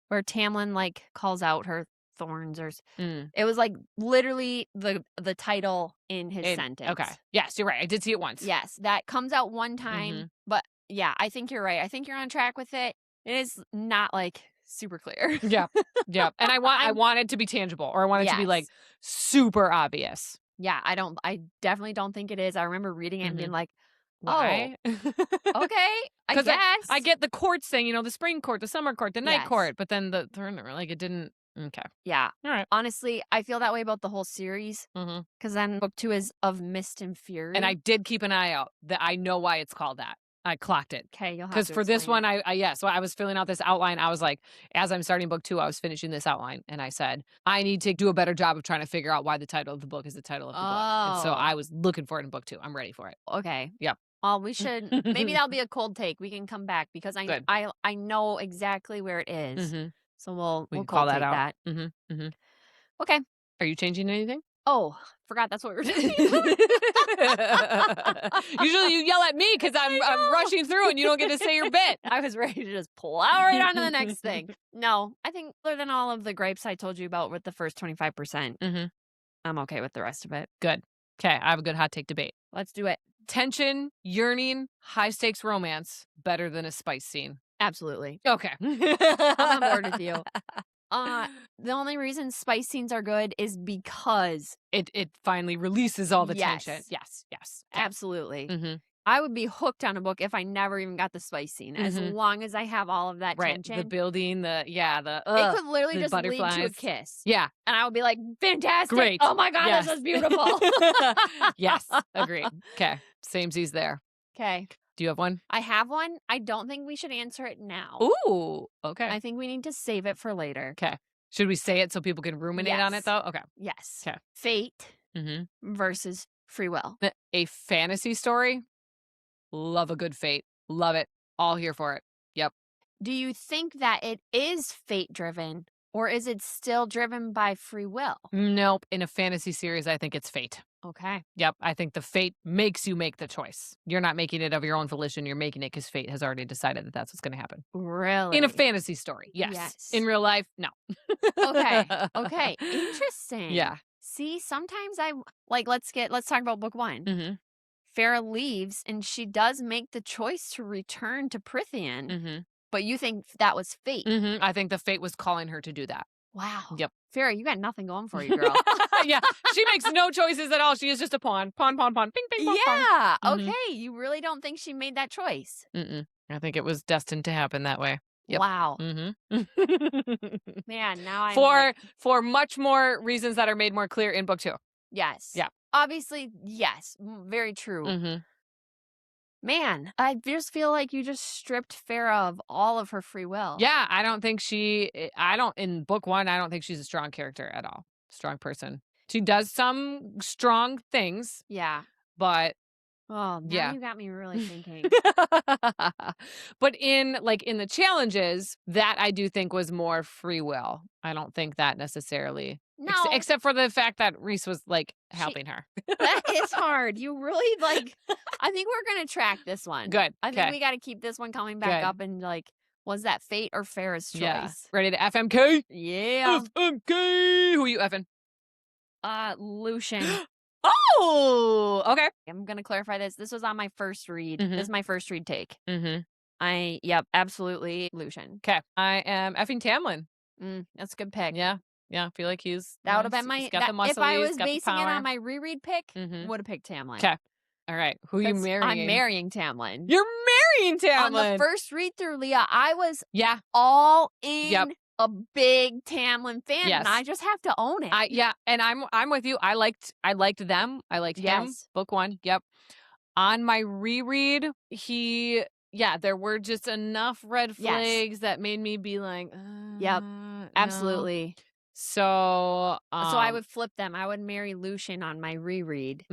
where Tamlin calls out her Thorns it was like literally the title in his sentence. Okay. Yes, you're right. I did see it once. Yes, that comes out one time, but yeah, I think you're right. I think you're on track with it. It is not like super clear. Yeah. And I want it to be tangible, or I want it to be like super obvious. Yeah, I definitely don't think it is. I remember reading it and being like, why? Oh, okay, I guess. I get the courts thing, the spring court, the summer court, the night court, but then the tournament, like it didn't. Okay. Yeah. All right. Honestly, I feel that way about the whole series. Because then book 2 is Of Mist and Fury. And I did keep an eye out. That I know why it's called that. I clocked it. Okay, you'll have to Because for this one, explain it. so I was filling out this outline. I was like, as I'm starting book 2, I was finishing this outline. And I said, I need to do a better job of trying to figure out why the title of the book is the title of the book. And so I was looking for it in book 2. I'm ready for it. Okay. Yep. Well, we should, maybe that'll be a cold take. We can come back because I know exactly where it is. So we'll call that out. Okay. Are you changing anything? Oh, forgot that's what we were doing. Usually you yell at me because I'm rushing through and you don't get to say your bit. I was ready to just plow right on to the next thing. No, I think other than all of the gripes I told you about with the first 25%, I'm okay with the rest of it. Good. Okay, I have a good hot take debate. Let's do it. Tension, yearning, high stakes romance, better than a spice scene. Absolutely. Okay. I'm on board with you. The only reason spice scenes are good is because it finally releases all the tension. Yes. Okay. Absolutely. I would be hooked on a book if I never even got the spice scene, as long as I have all of that tension. The building, it could literally just lead to a kiss. Yeah. And I would be like, fantastic. Great. Oh my God, this is beautiful. Yes. Agreed. Okay. Samesies there. Okay. Do you have one? I have one. I don't think we should answer it now. Ooh. Okay. I think we need to save it for later. Okay. Should we say it so people can ruminate on it though? Okay. Yes. Okay. Fate versus free will. A fantasy story? Love a good fate. Love it. All here for it. Yep. Do you think that it is fate driven, or is it still driven by free will? Nope. In a fantasy series, I think it's fate. Okay. Yep. I think the fate makes you make the choice. You're not making it of your own volition. You're making it because fate has already decided that that's what's going to happen. Really? In a fantasy story. Yes. In real life, no. Okay. Interesting. Yeah. See, sometimes let's talk about book 1. Farah leaves and she does make the choice to return to Prithian. But you think that was fate? I think the fate was calling her to do that. Wow. Yep. Farah, you got nothing going for you, girl. Yeah. She makes no choices at all. She is just a pawn. Pawn, pawn, pawn. Ping, ping, pawn, yeah. Pawn. Okay. You really don't think she made that choice? I think it was destined to happen that way. Yep. Wow. Man, now I'm for much more reasons that are made more clear in book 2. Yes. Yeah. Obviously, yes. Very true. Man, I just feel like you just stripped Farah of all of her free will. Yeah, I don't think in book 1, I don't think she's a strong character at all. Strong person. She does some strong things. Yeah. But oh, now you got me really thinking. But in the challenges, that I do think was more free will. I don't think that necessarily. No. Except for the fact that Reese was helping her. That is hard. You really I think we're going to track this one. Good. I think we got to keep this one coming back up and was that fate or Farah's choice? Yeah. Ready to FMK? Yeah. FMK. Who are you effing? Lucian. Oh, okay. I'm going to clarify this. This was on my first read. This is my first read take. Absolutely Lucian. Okay. I am effing Tamlin. That's a good pick. Yeah. Yeah, I feel like that would have been he's got the muscle. If I was basing it on my reread pick, would have picked Tamlin. Okay. All right. Who are you marrying? I'm marrying Tamlin. You're marrying Tamlin. On the first read through, Leah, I was all in a big Tamlin fan, and I just have to own it. And I'm with you. I liked them. I liked him. Book 1. Yep. On my reread, there were just enough red flags that made me be like, absolutely. No. So I would flip them. I would marry Lucian on my reread.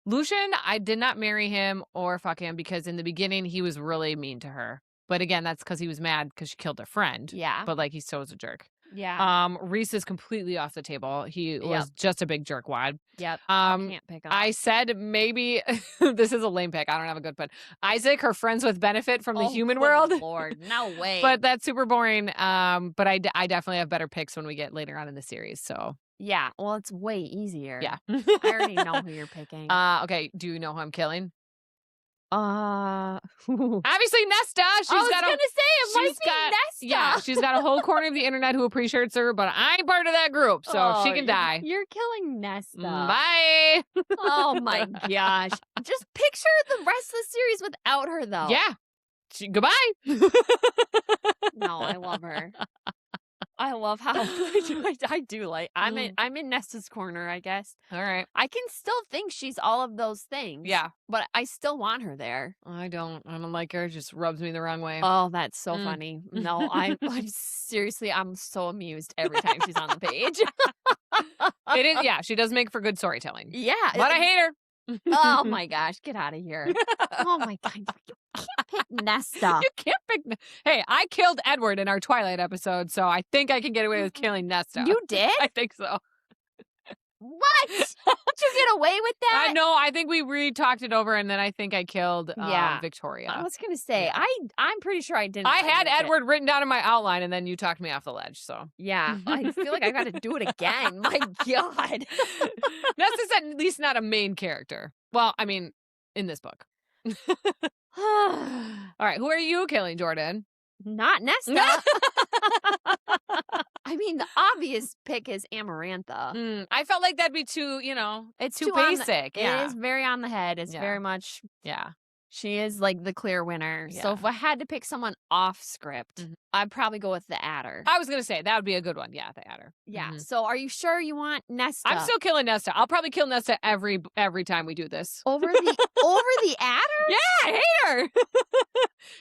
Lucian, I did not marry him or fuck him because in the beginning he was really mean to her. But again, that's because he was mad because she killed a friend. Yeah. But he still was a jerk. Yeah. Rhys is completely off the table. He was just a big jerkwad. Yep. Can't pick him. I said maybe this is a lame pick. I don't have a good one. Isaac, her friends with benefit from the human world. Lord, no way. But that's super boring. But I definitely have better picks when we get later on in the series. So yeah, well, it's way easier. yeah, I already know who you're picking. Okay. Do you know who I'm killing? Obviously Nesta. I was gonna say it might be Nesta. Yeah, she's got a whole corner of the internet who appreciates her, but I ain't part of that group, so she can die. You're killing Nesta. Bye. Oh my gosh. Just picture the rest of the series without her, though. Yeah. Goodbye. No, I love her. I love how I do like. I'm in Nesta's corner, I guess. All right. I can still think she's all of those things. Yeah, but I still want her there. I don't like her. It just rubs me the wrong way. Oh, that's so funny. No, I'm seriously, I'm so amused every time she's on the page. It is. Yeah, she does make for good storytelling. Yeah, but I hate her. Oh my gosh, get out of here. Oh my God, you can't pick Nesta. You can't pick. Hey, I killed Edward in our Twilight episode, so I think I can get away with killing Nesta. You did? I think so. What? Did you get away with that? No, I think we re-talked it over, and then I think I killed Victoria. I was going to say, I'm pretty sure I didn't. I had Edward written down in my outline, and then you talked me off the ledge, so. Yeah, I feel like I got to do it again. My God. Nesta's at least not a main character. Well, I mean, in this book. All right, who are you killing, Jordan? Not Nesta. I mean, the obvious pick is Amarantha. I felt like that'd be too, it's too basic. It is very on the head. It's very much. Yeah. She is like the clear winner. Yeah. So if I had to pick someone off script, I'd probably go with the Adder. I was going to say that would be a good one. Yeah, the Adder. Yeah. So are you sure you want Nesta? I'm still killing Nesta. I'll probably kill Nesta every time we do this. Over the Adder? Yeah, I hate her.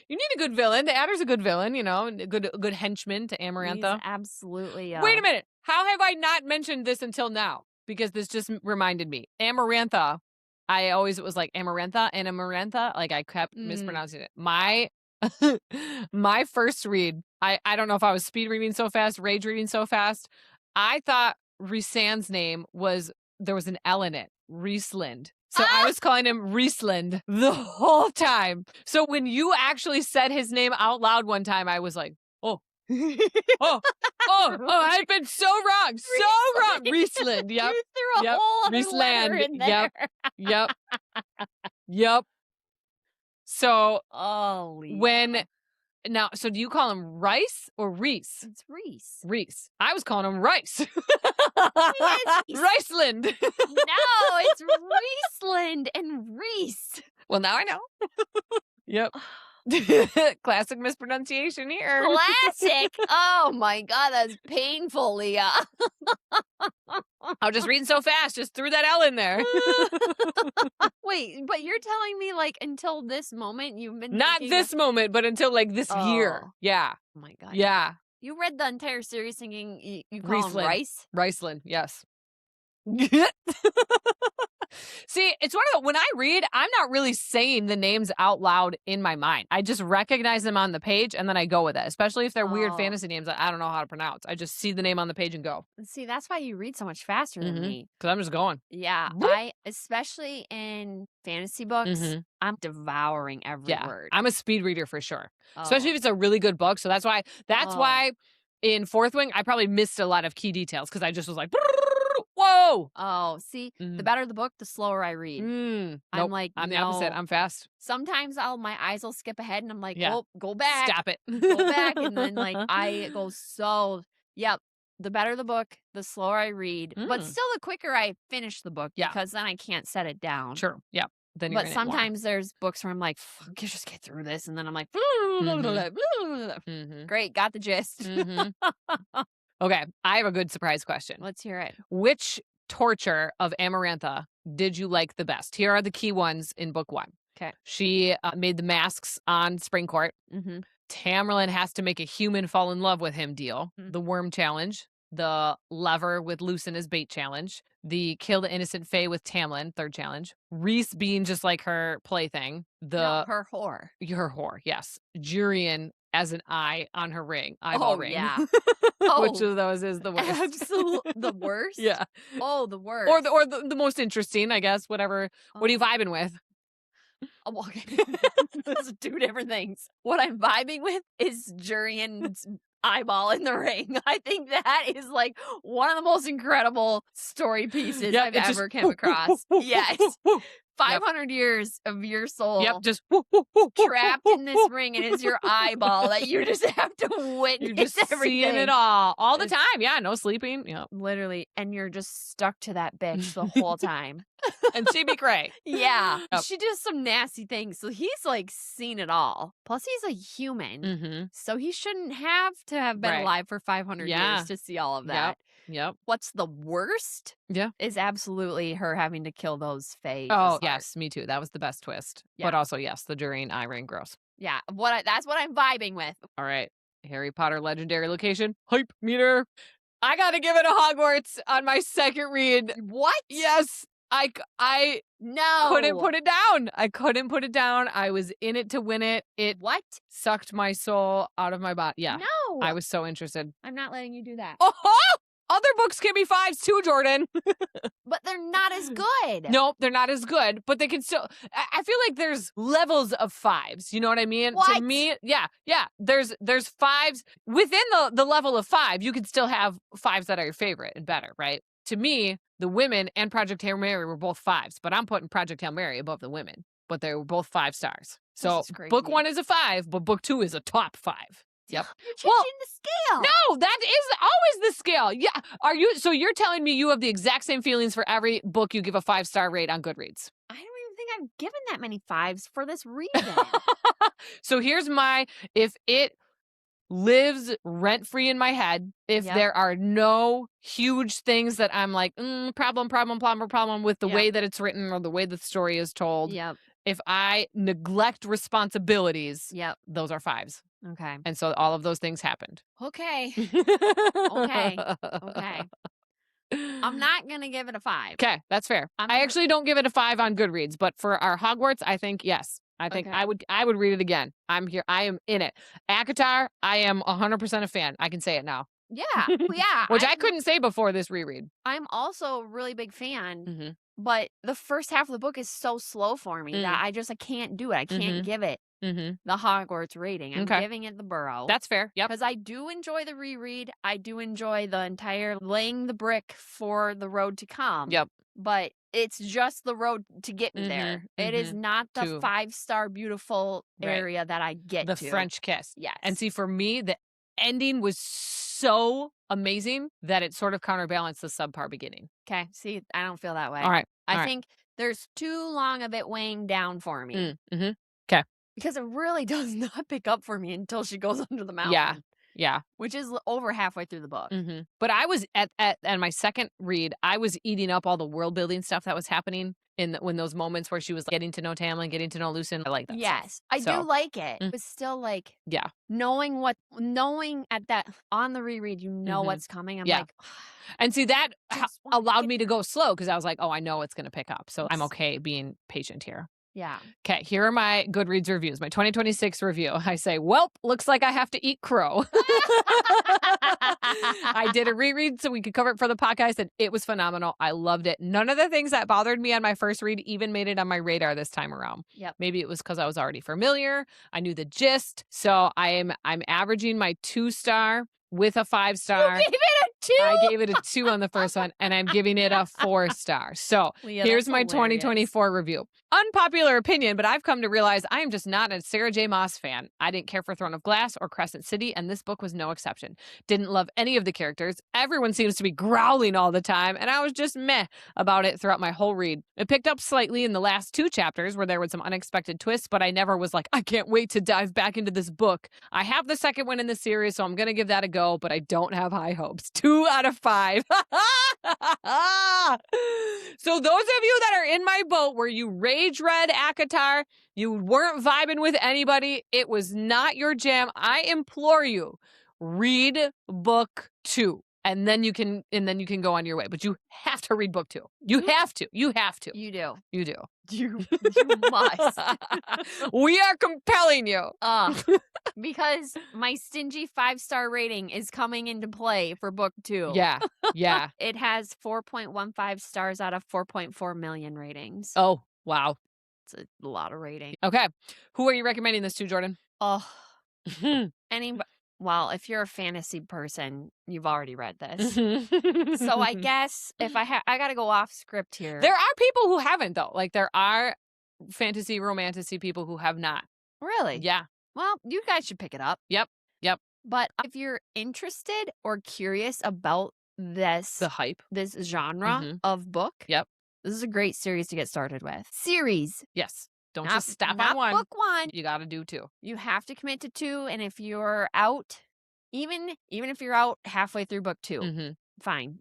You need a good villain. The Adder's a good villain, a good henchman to Amarantha. He's absolutely. Wait a minute. How have I not mentioned this until now? Because this just reminded me. Amarantha. I always was like Amarantha and Amarantha. Like I kept mispronouncing it. My first read, I don't know if I was speed reading so fast, rage reading so fast. I thought Rhysand's name there was an L in it. Rhysland. So I was calling him Rhysland the whole time. So when you actually said his name out loud one time, I was like, oh, I've been so wrong. So wrong. Rhysland. Yep. You threw a whole other letter in there. Yep. So Leah. So do you call him Rice or Reese? It's Reese. Reese. I was calling him Rice. Riceland. No, it's Rhysland and Reese. Well, now I know. Yep. Classic mispronunciation here. Classic. Oh my God, that's painful, Leah. I was just reading so fast, just threw that L in there. Wait, but you're telling me like until this moment you've been not this moment, but until like this year. Yeah. Oh my God. Yeah. You read the entire series thinking you call him Rice? Riceland, yes. See, it's one of when I read, I'm not really saying the names out loud in my mind. I just recognize them on the page and then I go with it, especially if they're weird fantasy names that I don't know how to pronounce. I just see the name on the page and go. See, that's why you read so much faster than me. Because I'm just going. Yeah, especially in fantasy books, I'm devouring every word. I'm a speed reader for sure, especially if it's a really good book. So that's why in Fourth Wing, I probably missed a lot of key details because I just was like, whoa. Oh, see, the better the book, the slower I read. Nope. I'm like, I'm the opposite. I'm fast. Sometimes my eyes will skip ahead and I'm like, oh, go back. Stop it. Go back. And then I go the better the book, the slower I read. But still the quicker I finish the book because then I can't set it down. Sure. Yeah. Then but sometimes there's books where I'm like, just get through this. And then I'm like, great, got the gist. Okay, I have a good surprise question. Let's hear it. Which torture of Amarantha did you like the best? Here are the key ones in book 1. Okay. She made the masks on Spring Court. Tamerlane has to make a human fall in love with him deal. The worm challenge. The lever with Lucen as bait challenge. The kill the innocent fae with Tamlin, 3rd challenge. Rhys being just like her plaything. Her whore. Her whore, yes. Jurian as an eye on her ring, eyeball ring. Yeah. Which of those is the worst? Absolutely. The worst? Yeah. Oh, the worst. Or the most interesting, I guess, whatever. What are you vibing with? Oh, okay. Those are two different things. What I'm vibing with is Jurian's eyeball in the ring. I think that is like one of the most incredible story pieces I've ever come across. Yes. 500 years of your soul just trapped in this ring, and it's your eyeball that you just have to witness. You're just everything. Seeing it all the time. Yeah, no sleeping. Yeah, literally, and you're just stuck to that bitch the whole time. And she be cray. Yeah, she does some nasty things. So he's like seen it all. Plus, he's a human, so he shouldn't have to have been alive for 500 years to see all of that. Yep. What's the worst? Yeah. Is absolutely her having to kill those fays. Oh, yes, me too. That was the best twist. Yeah. But also, yes, the Jurian eye ring, gross. Yeah, that's what I'm vibing with. All right. Harry Potter legendary location. Hype meter. I got to give it a Hogwarts on my second read. What? Yes. I couldn't put it down. I couldn't put it down. I was in it to win it. It sucked my soul out of my body. Yeah. No. I was so interested. I'm not letting you do that. Oh! Other books can be 5s too, Jordan. But they're not as good. No, they're not as good, but they can still... I feel like there's levels of 5s. You know what I mean? What? To me, yeah. There's 5s. Within the level of 5, you can still have 5s that are your favorite and better, right? To me, the women and Project Hail Mary were both 5s, but I'm putting Project Hail Mary above the women. But they were both 5 stars. So book 1 is a 5, but book 2 is a top 5. Yep. You're changing the scale. No, that is always the scale. Yeah. So you're telling me you have the exact same feelings for every book you give a 5-star rate on Goodreads? I don't even think I've given that many 5s for this reason. So here's if it lives rent-free in my head, if there are no huge things that I'm like, problem with the way that it's written or the way the story is told. Yep. If I neglect responsibilities, those are 5s. Okay. And so all of those things happened. Okay. Okay. I'm not going to give it a 5. Okay, that's fair. I actually don't give it a 5 on Goodreads, but for our Hogwarts, I think yes. I think I would read it again. I'm here. I am in it. ACOTAR, I am 100% a fan. I can say it now. Yeah. Yeah. Which I couldn't say before this reread. I'm also a really big fan, but the first half of the book is so slow for me that I can't do it. I can't give it the Hogwarts rating. I'm giving it the Burrow. That's fair. Yep. Because I do enjoy the reread. I do enjoy the entire laying the brick for the road to come. Yep. But it's just the road to get me there. It is not the 5-star beautiful area that I get the to. French kiss. Yes. And see, for me, the ending was so amazing that it sort of counterbalanced the subpar beginning. Okay. See, I don't feel that way. All right. I think there's too long of it weighing down for me. Okay. Because it really does not pick up for me until she goes under the mountain. Yeah. Which is over halfway through the book. But I was at my second read, I was eating up all the world building stuff that was happening when those moments where she was getting to know Tamlin, getting to know Lucien. I like that. Yes. I do like it. But still knowing at that on the reread, you know what's coming. I'm like, and see that allowed me to go slow because I was like, oh, I know it's going to pick up. So I'm okay being patient here. Yeah. Okay, here are my Goodreads reviews, my 2026 review. I say, welp, looks like I have to eat crow. I did a reread so we could cover it for the podcast, and it was phenomenal. I loved it. None of the things that bothered me on my first read even made it on my radar this time around. Yep. Maybe it was because I was already familiar. I knew the gist. So I'm averaging my 2-star with a 5-star. You gave it a 2? I gave it a 2 on the first one, and I'm giving it a 4-star. So Leah, here's my 2024 review. Unpopular opinion, but I've come to realize I am just not a Sarah J. Maas fan. I didn't care for Throne of Glass or Crescent City, and this book was no exception. Didn't love any of the characters. Everyone seems to be growling all the time, and I was just meh about it throughout my whole read. It picked up slightly in the last 2 chapters where there was some unexpected twists, but I never was like, I can't wait to dive back into this book. I have the second one in the series, so I'm going to give that a go, but I don't have high hopes. 2 out of 5. So those of you that are in my boat where you rage read ACOTAR, you weren't vibing with anybody, it was not your jam, I implore you, read book 2. And then you can go on your way. But you have to read book 2. You have to. You have to. You do. You do. You must. We are compelling you. Because my stingy 5-star rating is coming into play for book 2. Yeah. Yeah. It has 4.15 stars out of 4.4 million ratings. Oh, wow. It's a lot of rating. Okay. Who are you recommending this to, Jordan? Oh. Well, if you're a fantasy person, you've already read this. So I guess if I got to go off script here. There are people who haven't, though. Like, there are fantasy, romantasy people who have not. Really? Yeah. Well, you guys should pick it up. Yep. But if you're interested or curious about The hype. this genre of book, Yep. this is a great series to get started with. Series. Yes. Don't just stop on one. Book 1. You got to do 2. You have to commit to 2, and if you're out, even if you're out halfway through book 2, fine.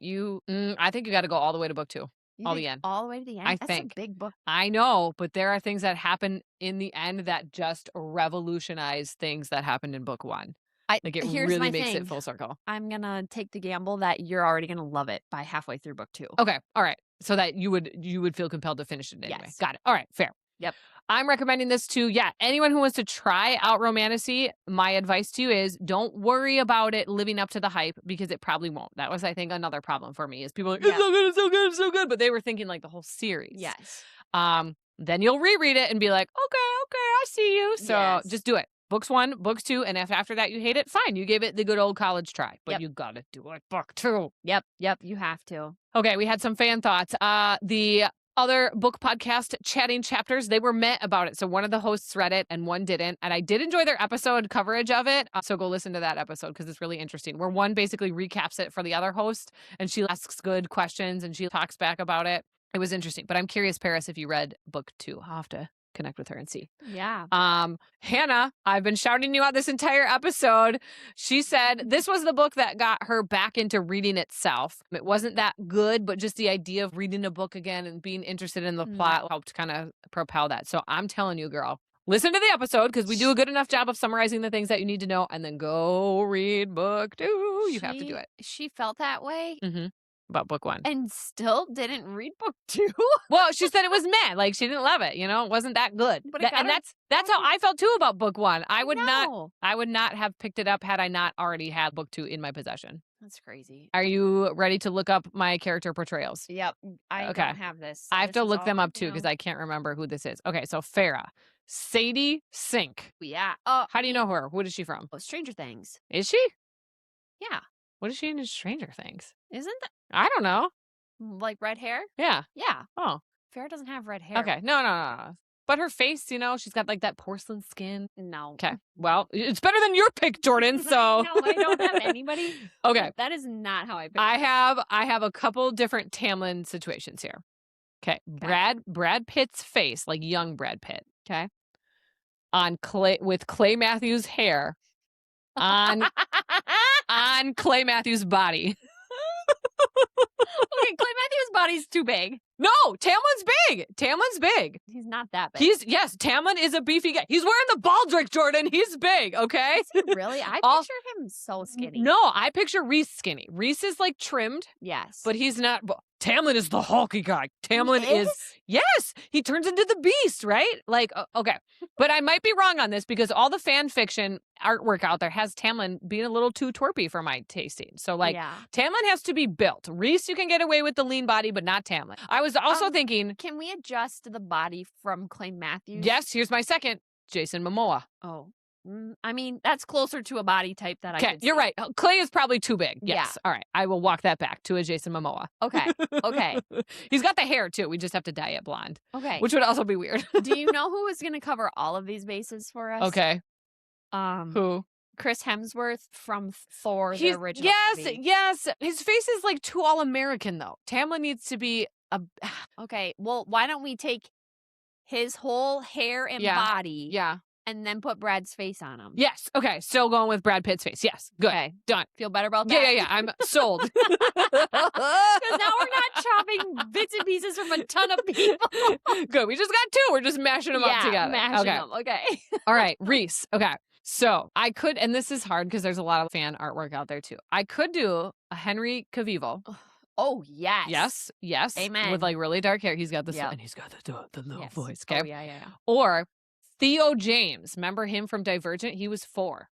I think you got to go all the way to book 2. All the end. All the way to the end? That's a big book. I know, but there are things that happen in the end that just revolutionize things that happened in book 1. Like, it really makes it full circle. I'm going to take the gamble that you're already going to love it by halfway through book 2. Okay. All right. So that you would feel compelled to finish it anyway. Yes. Got it. All right. Fair. Yep. I'm recommending this to, anyone who wants to try out romantasy. My advice to you is don't worry about it living up to the hype, because it probably won't. That was, I think, another problem for me is people are like, it's so good, it's so good, it's so good. But they were thinking like the whole series. Yes. Then you'll reread it and be like, okay, I see you. So just do it. Books 1, books 2, and if after that you hate it, fine. You gave it the good old college try. But you gotta do it book 2. Yep, you have to. Okay, we had some fan thoughts. The other book podcast chatting chapters, they were met about it. So one of the hosts read it and one didn't. And I did enjoy their episode coverage of it. So go listen to that episode because it's really interesting. Where one basically recaps it for the other host and she asks good questions and she talks back about it. It was interesting. But I'm curious, Paris, if you read book 2. I'll have to connect with her and see. Yeah. Hannah, I've been shouting you out this entire episode. She said this was the book that got her back into reading itself. It wasn't that good, but just the idea of reading a book again and being interested in the plot helped kind of propel that. So I'm telling you, girl, listen to the episode because we do a good enough job of summarizing the things that you need to know, and then go read book 2. You have to do it. She felt that way. About book 1. And still didn't read book 2? Well, she said it was meh. Like, she didn't love it, It wasn't that good. But that's how I felt too about book 1. I would not have picked it up had I not already had book 2 in my possession. That's crazy. Are you ready to look up my character portrayals? Yep. I don't have this. I have to look them up too because I can't remember who this is. Okay, so Farah. Sadie Sink. Yeah. How do you know her? What is she from? Stranger Things. Is she? Yeah. What is she in Stranger Things? Isn't that? I don't know. Like red hair? Yeah. Yeah. Oh. Farrah doesn't have red hair. Okay. No. But her face, she's got like that porcelain skin. No. Okay. Well, it's better than your pick, Jordan. So no, I don't have anybody. Okay. That is not how I picked. I have a couple different Tamlin situations here. Okay. Brad Pitt's face, like young Brad Pitt. Okay. With Clay Matthews' hair on Clay Matthews' body. Okay, Clay Matthews' body's too big. No, Tamlin's big. He's not that big. Tamlin is a beefy guy. He's wearing the baldric, Jordan. He's big, okay? Really? I picture him so skinny. No, I picture Reese skinny. Reese is like trimmed. Yes. But he's not. Tamlin is the hulky guy. Tamlin is. Yes. He turns into the beast, right? Like, okay. But I might be wrong on this because all the fan fiction artwork out there has Tamlin being a little too twerpy for my tasting. So, like, Tamlin has to be built. Reese, you can get away with the lean body, but not Tamlin. I was also thinking. Can we adjust the body from Clay Matthews? Yes. Here's my second. Jason Momoa. Oh. I mean, that's closer to a body type that I could see. You're right. Clay is probably too big. Yes. Yeah. All right. I will walk that back to a Jason Momoa. Okay. He's got the hair, too. We just have to dye it blonde. Okay. Which would also be weird. Do you know who is going to cover all of these bases for us? Okay. Who? Chris Hemsworth from Thor, the original movie. Yes. His face is like too all-American, though. Tamlin needs to be a... Okay. Well, why don't we take his whole hair and body... Yeah. And then put Brad's face on him. Yes. Okay. Still going with Brad Pitt's face. Yes. Good. Okay. Done. Feel better about that? Yeah. I'm sold. Because now we're not chopping bits and pieces from a ton of people. Good. We just got 2. We're just mashing them up together. Them. Okay. All right. Reese. Okay. So I could, and this is hard because there's a lot of fan artwork out there too. I could do a Henry Cavill. Oh, yes. Yes. Amen. With like really dark hair. He's got this, and he's got the little voice. Okay. Oh, yeah. Or Theo James. Remember him from Divergent? He was 4.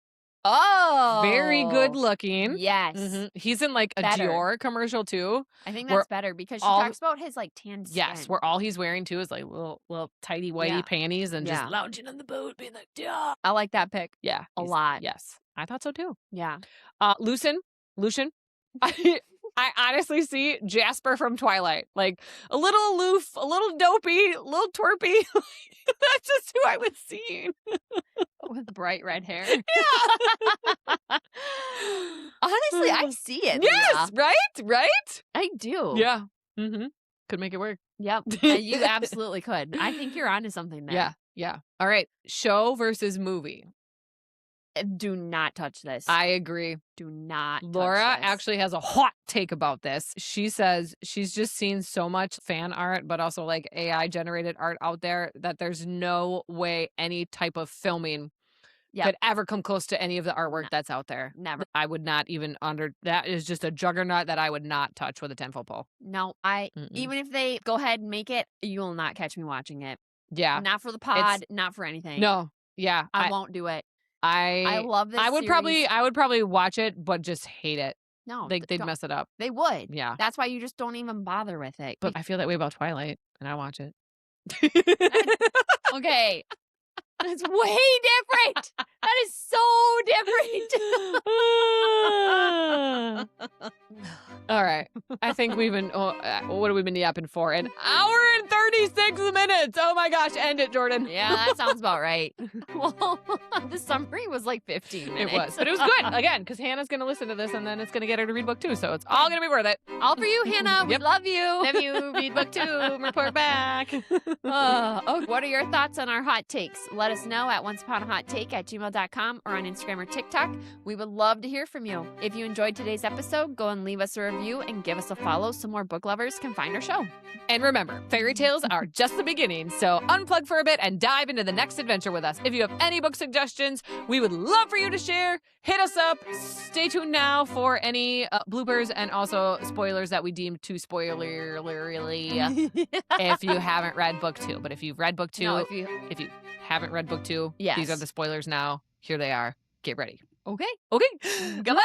Oh. Very good looking. Yes. He's in like a Dior commercial too. I think that's better because she talks about his like tan skin. Yes, where all he's wearing too is like little tidy whitey panties and just lounging on the boat being like, yeah. I like that pic. Yeah. A lot. Yes. I thought so too. Yeah. Lucian. I honestly see Jasper from Twilight. Like a little aloof, a little dopey, a little twerpy. That's just who I was seeing. With bright red hair. Yeah. Honestly, I see it. Yes, Leah. right? I do. Yeah. Could make it work. Yep. You absolutely could. I think you're onto something there. Yeah. All right. Show versus movie. Do not touch this. I agree. Do not Laura touch this. actually has a hot take about this. She says she's just seen so much fan art, but also like AI generated art out there that there's no way any type of filming could ever come close to any of the artwork that's out there. Never. I would not even that is just a juggernaut that I would not touch with a 10-foot pole. No, even if they go ahead and make it, you will not catch me watching it. Yeah. Not for the pod, not for anything. No. Yeah. I won't do it. I love this. I would probably watch it, but just hate it. No, they'd mess it up. They would. Yeah. That's why you just don't even bother with it. But I feel that way about Twilight, and I watch it. Okay. That's way different. That is so different. All right. I think we've been, what have we been yapping for? An hour and 36 minutes. Oh my gosh. End it, Jordan. Yeah, that sounds about right. Well, the summary was like 15 minutes. It was. But it was good. Again, because Hannah's going to listen to this and then it's going to get her to read book 2. So it's all going to be worth it. All for you, Hannah. We love you. Love you. Read book 2. Report back. What are your thoughts on our hot takes? Let us know at Once.Upon.A.Hot.Take@gmail.com or on Instagram or TikTok. We would love to hear from you. If you enjoyed today's episode, go and leave us a review and give us a follow so more book lovers can find our show. And remember, fairy tales are just the beginning, so unplug for a bit and dive into the next adventure with us. If you have any book suggestions, we would love for you to share. Hit us up. Stay tuned now for any bloopers and also spoilers that we deem too spoilerly if you haven't read book 2. But if you've read book 2, if you haven't read book 2, these are the spoilers now. Here they are. Get ready. Okay. Goodbye.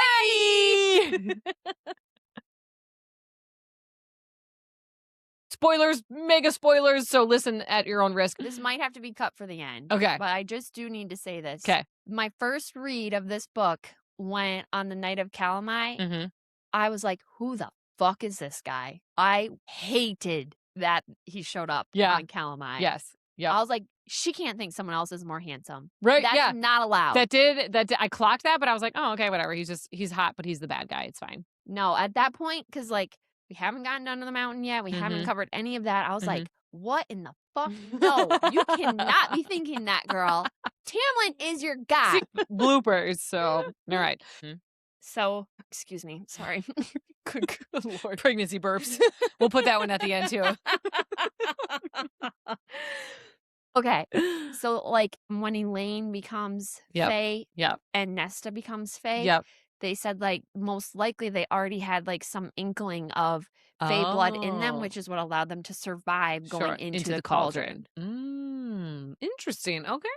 Spoilers, mega spoilers, so listen at your own risk. This might have to be cut for the end. Okay. But I just do need to say this. Okay. My first read of this book went on the night of Calamite. I was like, who the fuck is this guy? I hated that he showed up on Calamite. Yes. Yeah. I was like, she can't think someone else is more handsome. Right. That's not allowed. That did. I clocked that, but I was like, oh, okay, whatever. He's hot, but he's the bad guy. It's fine. No, at that point, because like, we haven't gotten under the mountain yet. We haven't covered any of that. I was like, what in the fuck? No, you cannot be thinking that, girl. Tamlin is your guy. Bloopers. So, all right. So, excuse me. Sorry. Good Lord. Pregnancy burps. We'll put that one at the end, too. Okay. So, like, when Elaine becomes Fae and Nesta becomes Fae, they said, like, most likely they already had, like, some inkling of Fae blood in them, which is what allowed them to survive going into the cauldron. Interesting. Okay.